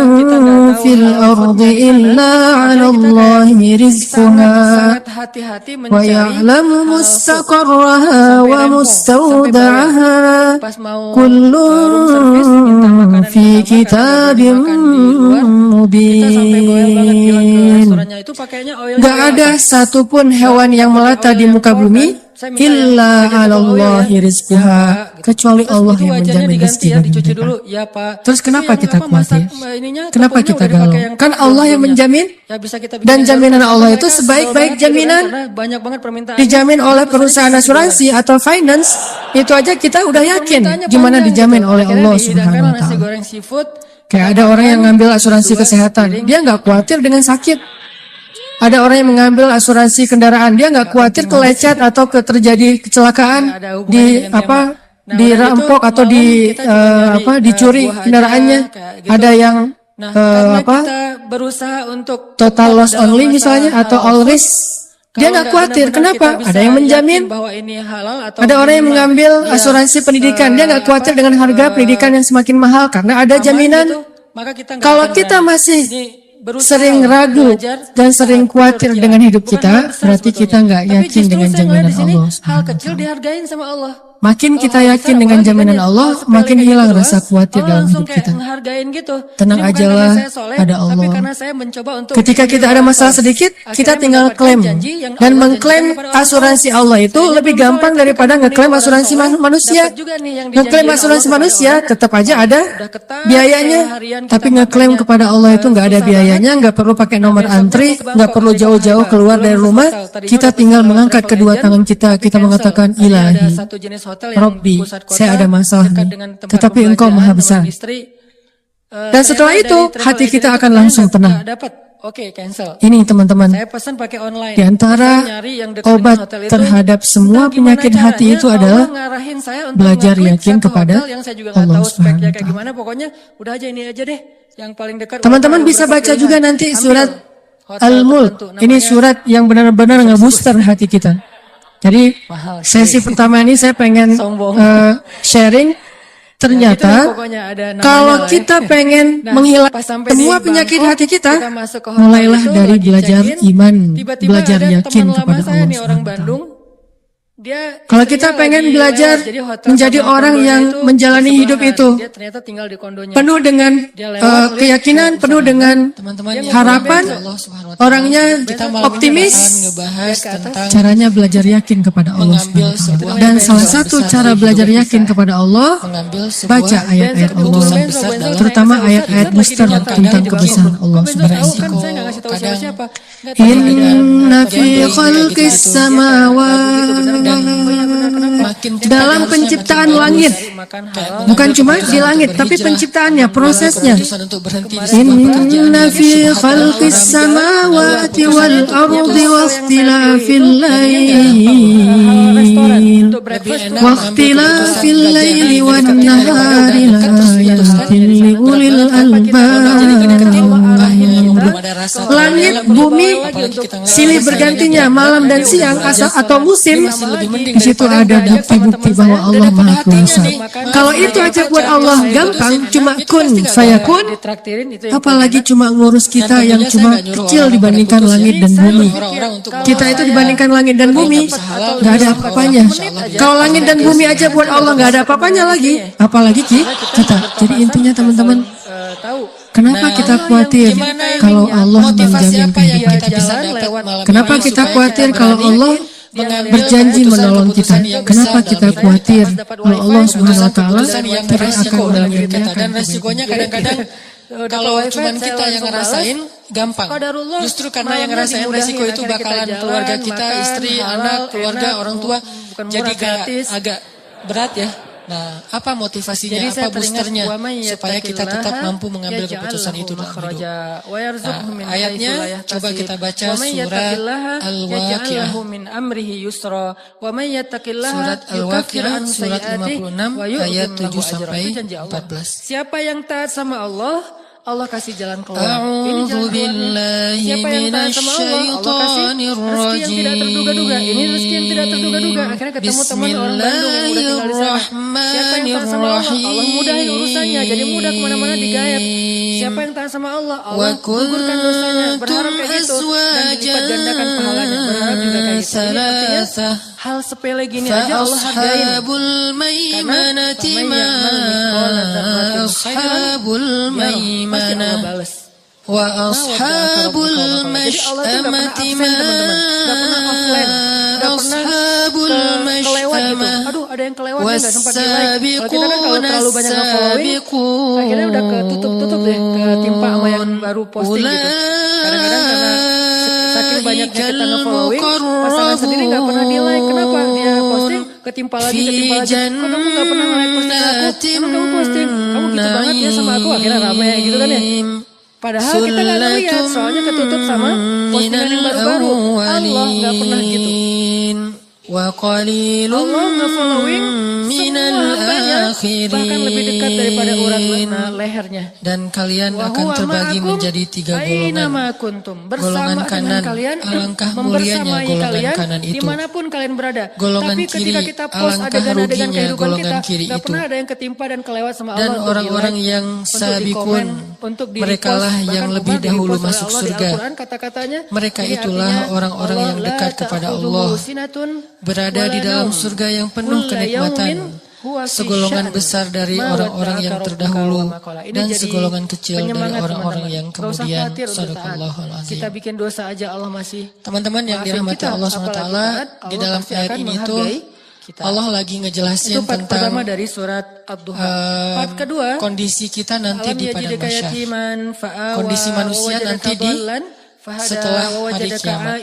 fil ardi illa 'ala Allahi rizquha sangat hati-hati wa mencari ya'lamu hal mustaqarraha sampai wa rempong, mustawda'aha pas mau kullun room service minta makanan fi yang sama, kitabim karena nggak boleh makan di luar. Kita sampai bawel banget bilang ke mubin. restorannya itu pakainya oilnya Gak oil ada apa? satupun hewan yang melata di muka bumi illa 'alallahi rizquha, kecuali Terus Allah itu yang wajannya menjamin diganti rezeki ya, bagi dicuci mereka. dulu ya Pak. Terus Tapi kenapa yang kita apa, masak, khawatir? ininya, Kenapa tepungnya kita udah dipakai galau? yang Kan Allah yang bumbunya. menjamin, Ya bisa kita bikin dan yang jaminan baru. Allah Mereka itu sebel sebaik-baik banget gitu kan, jaminan. karena banyak banget permintaan. dijamin oleh perusahaan asuransi atau finance, itu aja kita udah yakin gimana dijamin oleh Allah Subhanahu wa nasi taala. goreng seafood. Kayak ada orang yang ngambil asuransi 2 kesehatan, piring. dia nggak khawatir dengan sakit. Ada orang yang mengambil asuransi kendaraan, dia nggak khawatir kelecet atau terjadi kecelakaan, Ada hubungannya di dengan apa, tema. Nah, dirampok udah gitu, atau di malam kita cuma nyari, dicuri buah aja, kendaraannya. kayak gitu. Ada yang Nah, karena apa, kita berusaha untuk total tetap loss dalam only masalah misalnya atau halal all food, risk. Dia kalau nggak nggak khawatir. benar-benar Kenapa? kita bisa Ada yang menjamin. yakin bahwa ini halal atau Ada orang yang minimal mengambil dia, asuransi pendidikan, dia nggak khawatir dengan harga pendidikan yang semakin mahal karena ada aman jaminan. gitu, maka kita nggak Kalau akan kita berani. masih Ini berusaha sering ragu belajar dan sering tahap khawatir kecil, dengan hidup bukan kita, hal besar berarti sebetulnya. kita nggak Tapi yakin justru dengan saya ngeliat jaminan di sini, Allah hal Subhanahu wa kecil taala. dihargain sama Allah. Makin kita hal yakin besar dengan apalagi jaminan kan, Allah, hal sepele makin kayak hilang gitu rasa doang, khawatir Allah dalam langsung hidup kayak kita. ngehargain gitu. Tenang Ini bukan aja karena lah, saya soleh, ada tapi Allah. karena saya mencoba untuk Ketika kita ada masalah sedikit, kita tinggal klaim. Dan mengklaim asuransi Allah itu lebih gampang daripada ngeklaim asuransi manusia. Ngeklaim asuransi manusia tetap aja ada biayanya. Tapi ngeklaim kepada Allah itu nggak ada biayanya, nggak perlu pakai nomor antri, nggak perlu jauh-jauh keluar dari rumah. Kita tinggal mengangkat kedua tangan kita mengatakan Ilahi, Robbi, saya ada masalah nih, tetapi Engkau Maha Besar. Dan setelah itu, hati kita akan langsung tenang. Oke, cancel. Ini teman-teman, Saya pesan pakai online. di antara Saya nyari yang dekat dengan obat hotel itu, terhadap semua entah gimana penyakit hati caranya, itu Allah adalah ngarahin saya untuk belajar ngeklik yakin satu kepada hotel yang saya juga nggak Allah tahu speknya Subhanahu wa kayak Ta'ala. gimana. Pokoknya udah aja ini aja deh, yang paling dekat. Teman-teman walaupun bisa beberapa baca pilihan. juga nanti Ambil surat hotel Al-Mulk. tertentu, Ini namanya surat yang benar-benar ngebooster hati kita. Jadi mahal sesi sekali. pertama ini saya pengen Sombong. sharing. Gitu Ternyata pokoknya ada namanya kalau lah ya. kita pengen Nah, menghilangkan pas sampai semua di penyakit Bangkok, hati kita, masuk ke hotel mulailah itu, dari lagi belajar check-in, iman, tiba-tiba belajar ada yakin teman lama kepada saya Allah nih orang Subhanahu wa Bandung. Dia Kalau istrinya kita pengen lagi belajar lewat, jadi hotel menjadi sama orang kondonya yang itu menjalani hidup bersebelahan. itu Dia ternyata tinggal di kondonya. penuh dengan Dia lewat, keyakinan, penuh dengan Teman-teman Dia yang harapan, berdoa Allah Subhanahu wa Ta'ala, orangnya kita malam ini optimis. akan ngebahas Ke atas. tentang Caranya belajar yakin kepada Allah mengambil Subhanahu wa sebuah Ta'ala. Dan salah benzo satu besar cara dari belajar hidup yakin kepada Allah, mengambil sebuah baca ayat-ayat Benzo, Allah, keputusan besar dalam terutama Ustaz, ayat-ayat Ustaz booster lagi di hotel, tentang dia kebesaran dibikin. Allah Kok Benzo Subhanahu tahu wa kan Ta'ala. saya nggak ngasih tahu Kadang siapa-siapa. Nggak tahu. Inna fi gambling, khalqis gitu-gitu. samawati makin cepat dalam harusnya penciptaan makin langit. bagus. makan Kayak halal. Bukan cuma di keputusan langit, untuk tapi berhijrah, penciptaannya, prosesnya. keputusan untuk berhenti di sebuah pekerjaan Inna yang fi subhanallah khalqis haram. samawati wal ardi wa ikhtilafil Restoran lail untuk breakfast enak wa mengambil ikhtilafil keputusan laili gajian wan deketin hari nahari Ramadan, kan terus laayatin li ulil Jadi kedeketin albab. belum ada rasa Langit, terlalu bumi, apalagi kita ngeliat silih rasanya bergantinya berat. malam dan siang asal atau musim. Masih lebih mending Di situ daripada ada bukti-bukti bahwa Allah Maha Kuasa. Kalau itu aja buat Allah gampang, cuma kun fayakun, ditraktirin itu apalagi cuma ngurus kita yang cuma kecil dibandingkan langit dan bumi. Kita itu dibandingkan langit dan bumi nggak ada apa-apanya. Kalau langit dan bumi aja buat Allah nggak ada apa-apanya lagi, apalagi kita. Jadi intinya teman-teman, tahu kenapa kita khawatir kalau Allah motivasi menjamin apa yang kehidupan kita kita? bisa dapat malam Kenapa ini kita supaya khawatir kita kalau berani Allah mengambil berjanji menolong kita? keputusan yang Kenapa besar kita dalam khawatir kalau Allah Subhanahu wa taala keputusan yang tidak akan beresiko dalam hidup mengajarkan kita, dan kebaikan? resikonya kadang-kadang kalau cuman kita yang ngerasain gampang. Justru karena yang ngerasain resiko itu bakalan keluarga kita, istri, anak, keluarga, orang tua, jadi kayak agak berat ya. Nah, apa motivasinya, Jadi saya apa boosternya teringat, supaya kita tetap mampu mengambil keputusan itu dalam hidup. Nah, ayatnya coba kita baca surat Al-Waqi'ah. Surat Al-Waqi'ah surat 56 ayat 7 sampai 14. Siapa yang taat sama Allah, Allah kasih jalan keluar. Ini A'udzu jalan keluarnya. billahi Siapa yang taat sama Allah, Allah kasih rezeki yang tidak terduga-duga. Ini rezeki yang tidak terduga-duga. Akhirnya ketemu teman orang Bandung yang udah tinggal di sana. Siapa yang taat sama Allah, Allah mudahin urusannya. Jadi mudah kemana-mana digayat. Siapa yang taat sama Allah, Allah gugurkan dosanya. Berharap kayak gitu dan dilipat gandakan pahalanya. Berharap juga kayak gitu. Ini artinya hal sepele gini aja Allah hargain. Ashabul maimanati ma ashabul maimanah Pasti Allah balas. wa ashabul mash'amati ma ashabul mash'amah Aduh, ada yang kelewat nggak sempat di like. Kalau kita kan kalau terlalu banyak nge-following, akhirnya udah ketutup deh, ketimpa sama yang baru posting gitu. Kadang-kadang karena saking banyaknya kita nge-following, pasangan sendiri nggak pernah di like. Kenapa? Dia posting ketimpa lagi. Kok kamu nggak pernah nge-like posting aku? Emang kamu posting? Kamu gitu banget ya sama aku. Akhirnya rame gitu kan ya. Padahal kita nggak ngeliat, soalnya ketutup sama postingan yang baru-baru. Allah nggak pernah gitu. Wa qalilun Allah nge-following semua banyak, bahkan lebih dekat daripada urat lehernya. Dan kalian akan terbagi menjadi 3 golongan. Golongan kanan, alangkah mulianya golongan kanan itu. Dimanapun kalian berada. Golongan Tapi ketika kiri, kita post alangkah adegan-adegan ruginya kehidupan golongan kita, kiri gak itu. pernah ada yang ketimpa dan kelewat sama Dan Allah. orang-orang yang sabikun, mereka lah yang lebih dahulu masuk surga. Mereka itulah orang-orang yang dekat kepada Allah, berada di dalam surga yang penuh kenikmatan, segolongan besar dari orang-orang yang terdahulu dan segolongan kecil dari orang-orang yang kemudian. Shadaqallahul azim. Kita bikin dosa aja Allah masih. Teman-teman yang dirahmati Allah SWT, di dalam ayat ini tuh Allah lagi ngejelasin itu part tentang pertama dari surat Ad-Duha. Part kedua, kondisi kita nanti di padang mahsyar. Kondisi manusia nanti di setelah hari kiamat.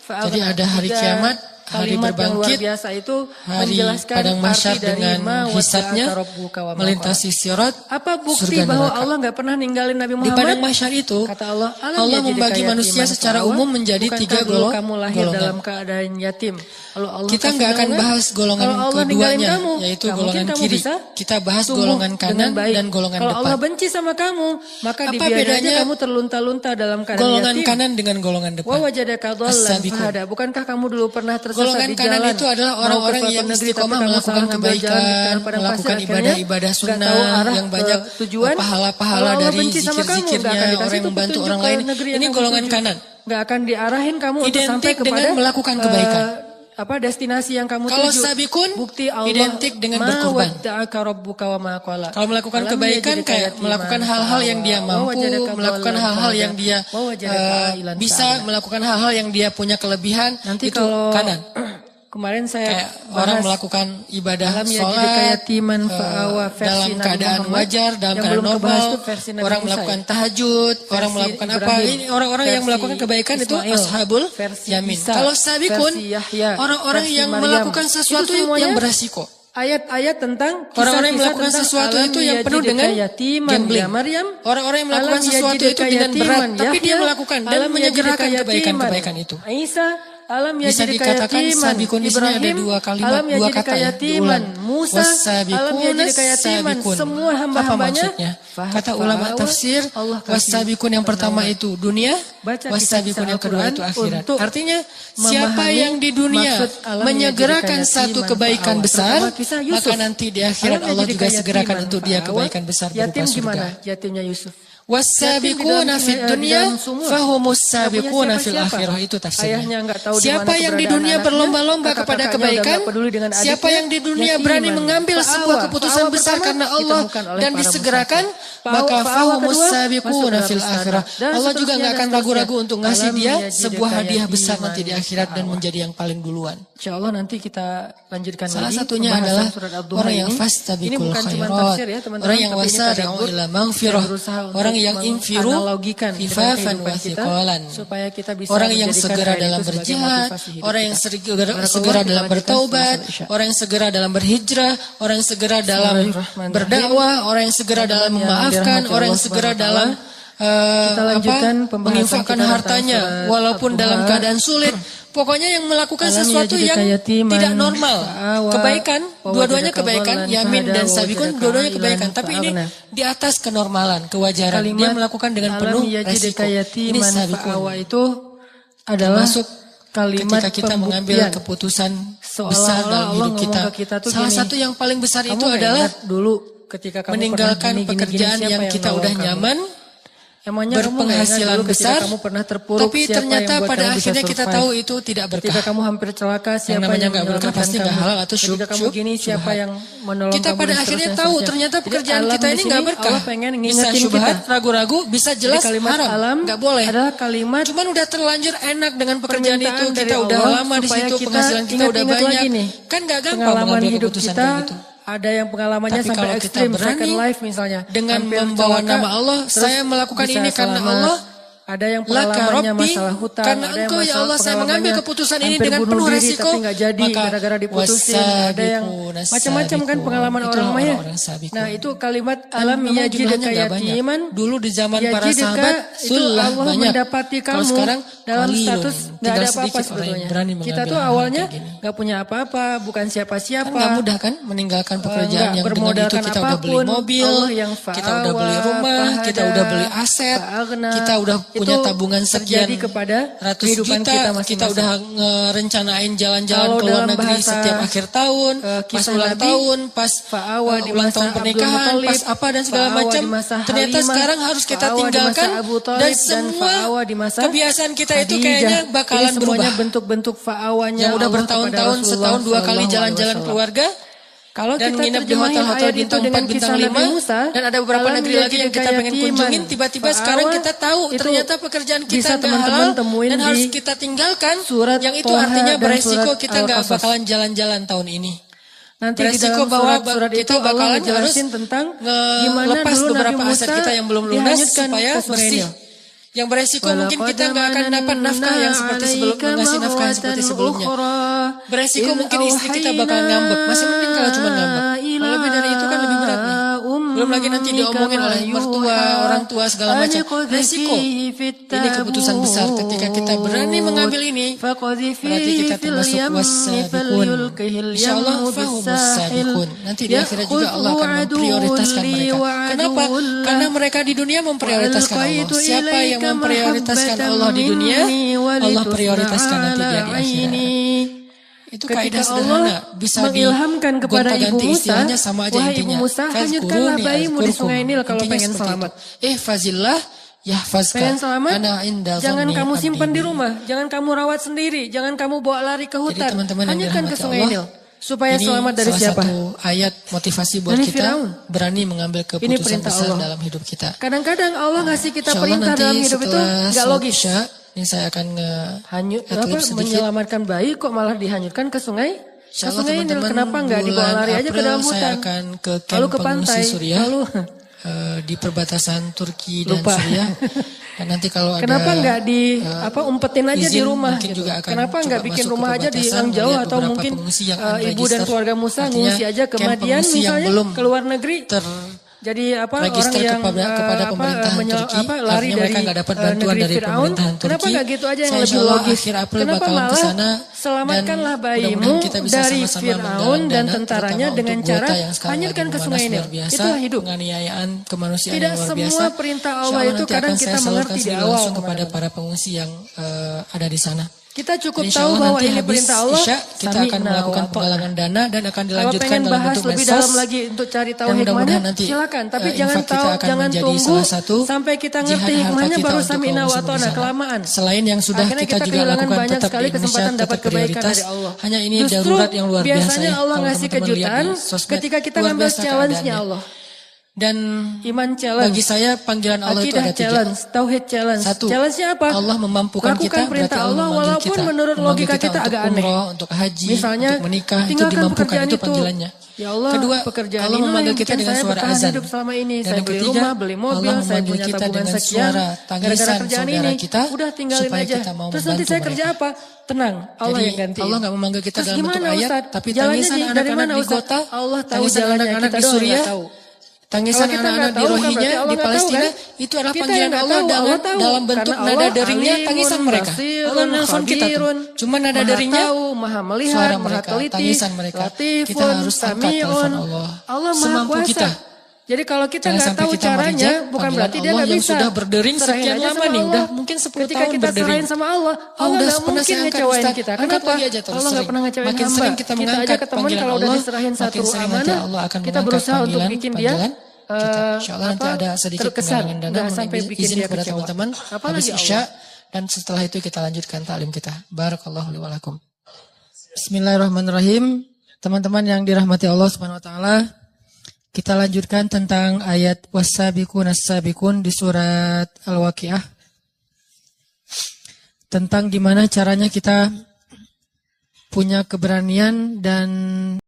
Jadi ada hari kiamat, hari kalimat yang luar berbangkit, biasa itu hari menjelaskan padang mahsyar arti dari dengan ma hisabnya, wata'aka rabbuka wa ma melintasi sirat, apa bukti surga bahwa neraka. Allah nggak pernah ninggalin Nabi Di Muhammad? padang mahsyar itu, Kata Allah, Allah membagi manusia secara umum menjadi 3 kamu lahir dalam golongan. keadaan yatim. Lalu Allah Kita nggak akan bahas golongan kalau Allah ninggalin keduanya, kamu, yaitu nggak golongan mungkin kamu kiri. bisa Kita bahas tumbuh golongan kanan dengan baik. dan golongan Kalau Allah depan. benci sama kamu, maka Apa dibiarkan aja bedanya kamu terlunta-lunta dalam keadaan Golongan yatim. kanan dengan golongan Wa depan. wajadaka dhallan As-sabiqun. fahada. Bukankah kamu dulu pernah tersesat Golongan di kanan jalan? itu adalah Mau ke orang-orang suatu yang negeri, istiqomah tapi kamu melakukan salah ngambil jalan di kebaikan, padang pasir, melakukan akhirnya ibadah-ibadah nggak sunnah, tahu arah yang ke banyak tujuan. pahala-pahala Kalau Allah dari benci sama kamu, nggak zikir-zikirnya, akan dikasih orang yang membantu petunjuk orang ke lain. negeri yang Ini kamu golongan tuju. kanan. Nggak akan diarahin kamu untuk Identik sampai kepada dengan melakukan kebaikan. destinasi yang kamu Kalau tuju. sabikun, Bukti Allah identik dengan berkorban. wadda'aka rabbuka wa ma qala. Kalau melakukan Alam kebaikan yajidka kayak yatiman melakukan hal-hal yang dia fa'awa, mampu, wajadaka melakukan dhallan hal-hal fahada, yang dia wa wajadaka ailan bisa fa'agna. melakukan hal-hal yang dia punya kelebihan, Nanti itu kalau kanan. kemarin saya Kayak orang melakukan ibadah sholat dalam keadaan wajar, dalam keadaan normal, orang melakukan tahajud, orang melakukan apa? Ini orang-orang yang melakukan kebaikan itu ashabul yamin. Kalau sabikun, orang-orang yang melakukan sesuatu yang beresiko. Ayat-ayat tentang Orang-orang yang melakukan sesuatu itu yang penuh dengan gambling. Orang-orang yang melakukan sesuatu itu dengan berat, tapi dia melakukan dan menyegerakan kebaikan-kebaikan itu. Bisa dikatakan sabikun di sini ada dua kalimat, dua kata ya, diulang. Wasabikun, sabikun. Apa maksudnya? Kata ulama tafsir, wasabikun yang pertama itu dunia, wasabikun yang kedua itu akhirat. Artinya siapa yang di dunia menyegerakan satu kebaikan besar, maka nanti di akhirat Allah juga segerakan untuk dia kebaikan besar berupa surga. Yatimnya Yusuf. Wasabiquna fid dunya fahumus sabiquna fil akhirah, itu tafsirnya. Siapa yang di dunia berlomba-lomba kepada kebaikan, siapa yang di dunia berani mengambil sebuah keputusan besar karena Allah dan disegerakan, maka fahumus sabiquna fil akhirah. Allah juga enggak akan ragu-ragu untuk ngasih dia sebuah hadiah besar nanti di akhirat dan menjadi yang paling duluan. Insyaallah nanti kita lanjutkan Salah lagi. satunya adalah orang yang fastabiqul khairat, orang yang wasari'u ila maghfirah, orang yang infiru khifafan wa thiqalan, supaya kita bisa orang yang segera dalam berjihad, orang yang segera dalam bertaubat, orang yang segera dalam berhijrah, orang yang segera dalam berdakwah, orang yang segera dalam memaafkan, orang yang segera dalam menginfakkan hartanya walaupun dalam keadaan sulit. Pokoknya yang melakukan sesuatu yang tidak normal. Kebaikan, dua-duanya kebaikan. Yamin dan sabikun, dua-duanya kebaikan. Tapi ini di atas kenormalan, kewajaran. Dia melakukan dengan penuh resiko. Ini sabikun. Itu adalah masuk kalimat ketika kita mengambil keputusan besar dalam hidup kita. Salah satu yang paling besar itu adalah dulu ketika kamu meninggalkan pekerjaan yang kita udah nyaman, berpenghasilan besar, tapi ternyata pada akhirnya kita tahu itu tidak berkah. Ketika kamu hampir celaka, siapa yang nggak berkah pasti nggak halal atau siapa yang menolong kita pada akhirnya tahu ternyata pekerjaan kita ini nggak berkah. Bisa syubhat, ragu-ragu, bisa jelas haram, nggak boleh. Cuman udah terlanjur enak dengan pekerjaan itu, kita udah lama di situ, penghasilan kita udah banyak, kan nggak gampang mengambil keputusan kayak gitu. Ada yang pengalamannya tapi sampai ekstrim, second life misalnya. Dengan membawa nama Allah, saya melakukan ini karena Allah. Ada yang pengalamannya masalah hutang, karena Engkau ya Allah saya mengambil keputusan ini dengan penuh resiko, tapi nggak jadi gara-gara diputusin. Ada yang macam-macam kan pengalaman orang maya. Nah itu kalimat alam yajidka yatiman. Dulu di zaman para sahabat sulah banyak. Mendapati kamu sekarang dalam status nggak ada apa-apa sebetulnya. Kita tuh awalnya nggak punya apa-apa, bukan siapa-siapa. Nggak mudah kan meninggalkan pekerjaan yang dengan itu kita udah beli mobil, kita udah beli rumah, kita udah beli aset, kita udah punya tabungan sekian ratus juta, kita udah ngerencanain jalan-jalan ke luar negeri setiap akhir tahun, pas ulang tahun, pas ulang tahun pernikahan, pas apa dan segala macam. Ternyata sekarang harus kita tinggalkan dan semua kebiasaan kita itu kayaknya bakalan berubah. Bentuk-bentuk fa'awanya yang udah bertahun-tahun, setahun 2 kali jalan-jalan keluarga. Kalau dan kita nginep di hotel-hotel bintang 4, bintang 5, dan ada beberapa negeri lagi yang kita pengen kunjungin, tiba-tiba sekarang kita tahu ternyata pekerjaan kita nggak halal dan harus kita tinggalkan. Yang itu artinya beresiko kita nggak bakalan jalan-jalan tahun ini. Nanti beresiko bahwa kita bakalan harus lepas beberapa aset kita yang belum lunas supaya bersih. Yang beresiko mungkin kita nggak akan dapat nafkah yang seperti ngasih nafkah yang seperti sebelumnya. Beresiko mungkin istri kita bakal ngambek. Masih mending kalau cuma ngambek. Kalau lebih dari itu kan lebih berat nih. Belum lagi nanti diomongin oleh mertua, orang tua segala macam. Resiko. Ini keputusan besar. Ketika kita berani mengambil ini, berarti kita termasuk wasabiqun. Insyaallah fahumus sabiqun. Nanti di akhirat juga Allah akan memprioritaskan mereka. Kenapa? Karena mereka di dunia memprioritaskan Allah. Siapa yang memprioritaskan Allah di dunia, Allah prioritaskan nanti dia di akhirat. Itu kaidah sederhana, bisa mengilhamkan kepada Ibu Musa, sama aja intinya. Ibu Musa, hanyutkanlah bayimu di sungai Nil kalau pengen selamat. Fazillah yahfazka. Pengen selamat, ana inda jangan dhanni kamu abdi simpan di bi. rumah, jangan kamu rawat sendiri, jangan kamu bawa lari ke hutan. Teman-teman yang Hanyutkan ke dirahmati sungai Allah, Nil. Supaya ini selamat dari salah siapa? satu ayat motivasi buat Dari kita Firaun. berani mengambil keputusan besar Allah dalam hidup kita. Kadang-kadang Allah ngasih kita Insyaallah perintah nanti dalam hidup itu setelah nggak sholat logis. Isya, Ini saya akan menyelamatkan bayi kok malah dihanyutkan ke sungai? Ke Insyaallah sungai Nil, teman-teman, kenapa nggak dibawa bulan lari aja ke dalam April saya hutan? akan ke Lalu kamp ke pengungsi pantai, Suriah lalu di perbatasan Turki dan Lupa. Suriah. Dan nanti kalau ada kenapa nggak umpetin aja di izin, rumah mungkin gitu? juga akan Kenapa nggak coba bikin masuk ke rumah aja di perbatasan, yang jauh melihat atau beberapa mungkin pengungsi yang ibu dan unregistered. keluarga Musa Artinya, ngungsi aja ke camp Madian pengungsi yang misalnya belum ke luar negeri. Jadi orang register yang kepada pemerintahan Turki, lari artinya mereka dari nggak dapat bantuan negeri dari Firaun, pemerintahan Turki. kenapa nggak gitu aja yang Saya lebih insyaallah logis? akhir April Kenapa bakalan malah kesana, selamatkanlah dan bayimu mudah-mudahan kita bisa dari sama-sama Firaun menggalang dan dana, tentaranya terutama dengan untuk cara Gota yang sekarang hanyutkan lagi ke sungai memanas Nil. luar biasa, Itulah hidup. penganiayaan kemanusiaan Tidak yang luar semua biasa. perintah Allah Insyaallah itu nanti kadang akan kita saya salurkan mengerti di sendiri awal, langsung kepada teman-teman. para pengungsi yang ada di sana. Kita cukup Dan tahu insyaallah bahwa nanti ini habis perintah Allah. Isya kita akan Sami'na melakukan wa ata'na. penggalangan dana dan akan Kalau dilanjutkan pengen dalam bahas bentuk lebih medsos. dalam lagi untuk cari tahu Dan hikmahnya, mudah-mudahan nanti silakan. Tapi jangan infak kita akan jangan menjadi tunggu salah satu sampai kita jihad ngerti harta hikmahnya kita baru untuk sami'na kaum wa muslimin di ata'na, sana. kelamaan. Selain yang sudah Akhirnya kita juga kehilangan lakukan banyak tetap sekali di Indonesia, kesempatan dapat tetap kebaikan prioritas. dari Allah. Hanya ini Justru darurat yang luar biasa biasanya ya. Allah Kalau ngasih teman-teman lihat kejutan di sosmed, ketika kita luar ngambil biasa challenge-nya keadaannya. Allah. Dan Iman challenge. bagi saya panggilan Allah itu Akidah ada 3. challenge, tauhid challenge. Satu, Challenge-nya apa? Allah memampukan Lakukan kita, perintah berarti Allah Allah memanggil walaupun kita. menurut Memanggil logika kita untuk agak aneh. umroh, untuk haji, Misalnya, untuk menikah, itu tinggalkan dimampukan, pekerjaan itu panggilannya. Ya Allah, Kedua, pekerjaan Allah inilah memanggil yang kita bikin dengan saya suara bertahan azan. hidup selama ini. Dan Saya yang beli ketiga, rumah, beli mobil, Allah saya memanggil punya kita tabungan dengan sekian. suara Gara-gara tangisan kerjaan saudara ini, kita, udah tinggalin supaya aja. kita mau Terus nanti membantu saya kerja mereka. apa? Tenang, Allah Jadi yang ganti. Allah nggak memanggil kita Terus dalam bentuk gimana, ayat, Ustaz? tapi Jalannya tangisan dari anak-anak mana, di Ustaz? Gota, Allah tahu tangisan jalannya, anak-anak kita di doang nggak Suriah, tahu. tangisan Kalau kita anak-anak nggak di tahu, kan Rohingya, berarti Allah di nggak tahu, Palestina, kan? itu adalah Kita panggilan yang nggak Allah tahu, Allah tahu. dalam bentuk Karena nada Allah deringnya, alimun, tangisan mereka. basirun, Allah nelfon kita tuh. khabirun, Cuma nada maha deringnya, tahu, maha melihat, suara maha mereka, teliti, tangisan mereka. latifun, Kita harus angkat telepon sami'un. Allah. Allah maha Semampu kuasa. kita. Jadi kalau kita Jangan nggak sampai tahu kita caranya, mereject bukan panggilan berarti dia Allah nggak yang bisa. sudah berdering Serahin sekian aja lama sama nih, Allah. udah mungkin 10 Ketika tahun kita berdering. serahin sama Allah, Allah udah nggak pernah mungkin saya angkat, ngecewain Ustaz. kita. Angkat Kenapa? lagi aja terus Allah nggak sering. pernah ngecewain Makin hamba. sering kita Kita aja mengangkat ke teman panggilan kalau udah Allah, diserahin makin satu sering nanti amanah, Allah akan kita mengangkat berusaha untuk panggilan bikin dia kita. Insyaallah nanti ada sedikit terkesan, penggalangan dana, nggak mohon sampai bikin izin dia kepada kecewa. teman-teman habis Apalagi Isya, Allah. dan setelah itu kita lanjutkan taklim kita. Barakallahu li wa lakum. Bismillahirrahmanirrahim. Teman-teman yang dirahmati Allah Subhanahu wa taala, kita lanjutkan tentang ayat was-sabiqun as-sabiqun di surat Al-Waqiah. Tentang gimana caranya kita punya keberanian dan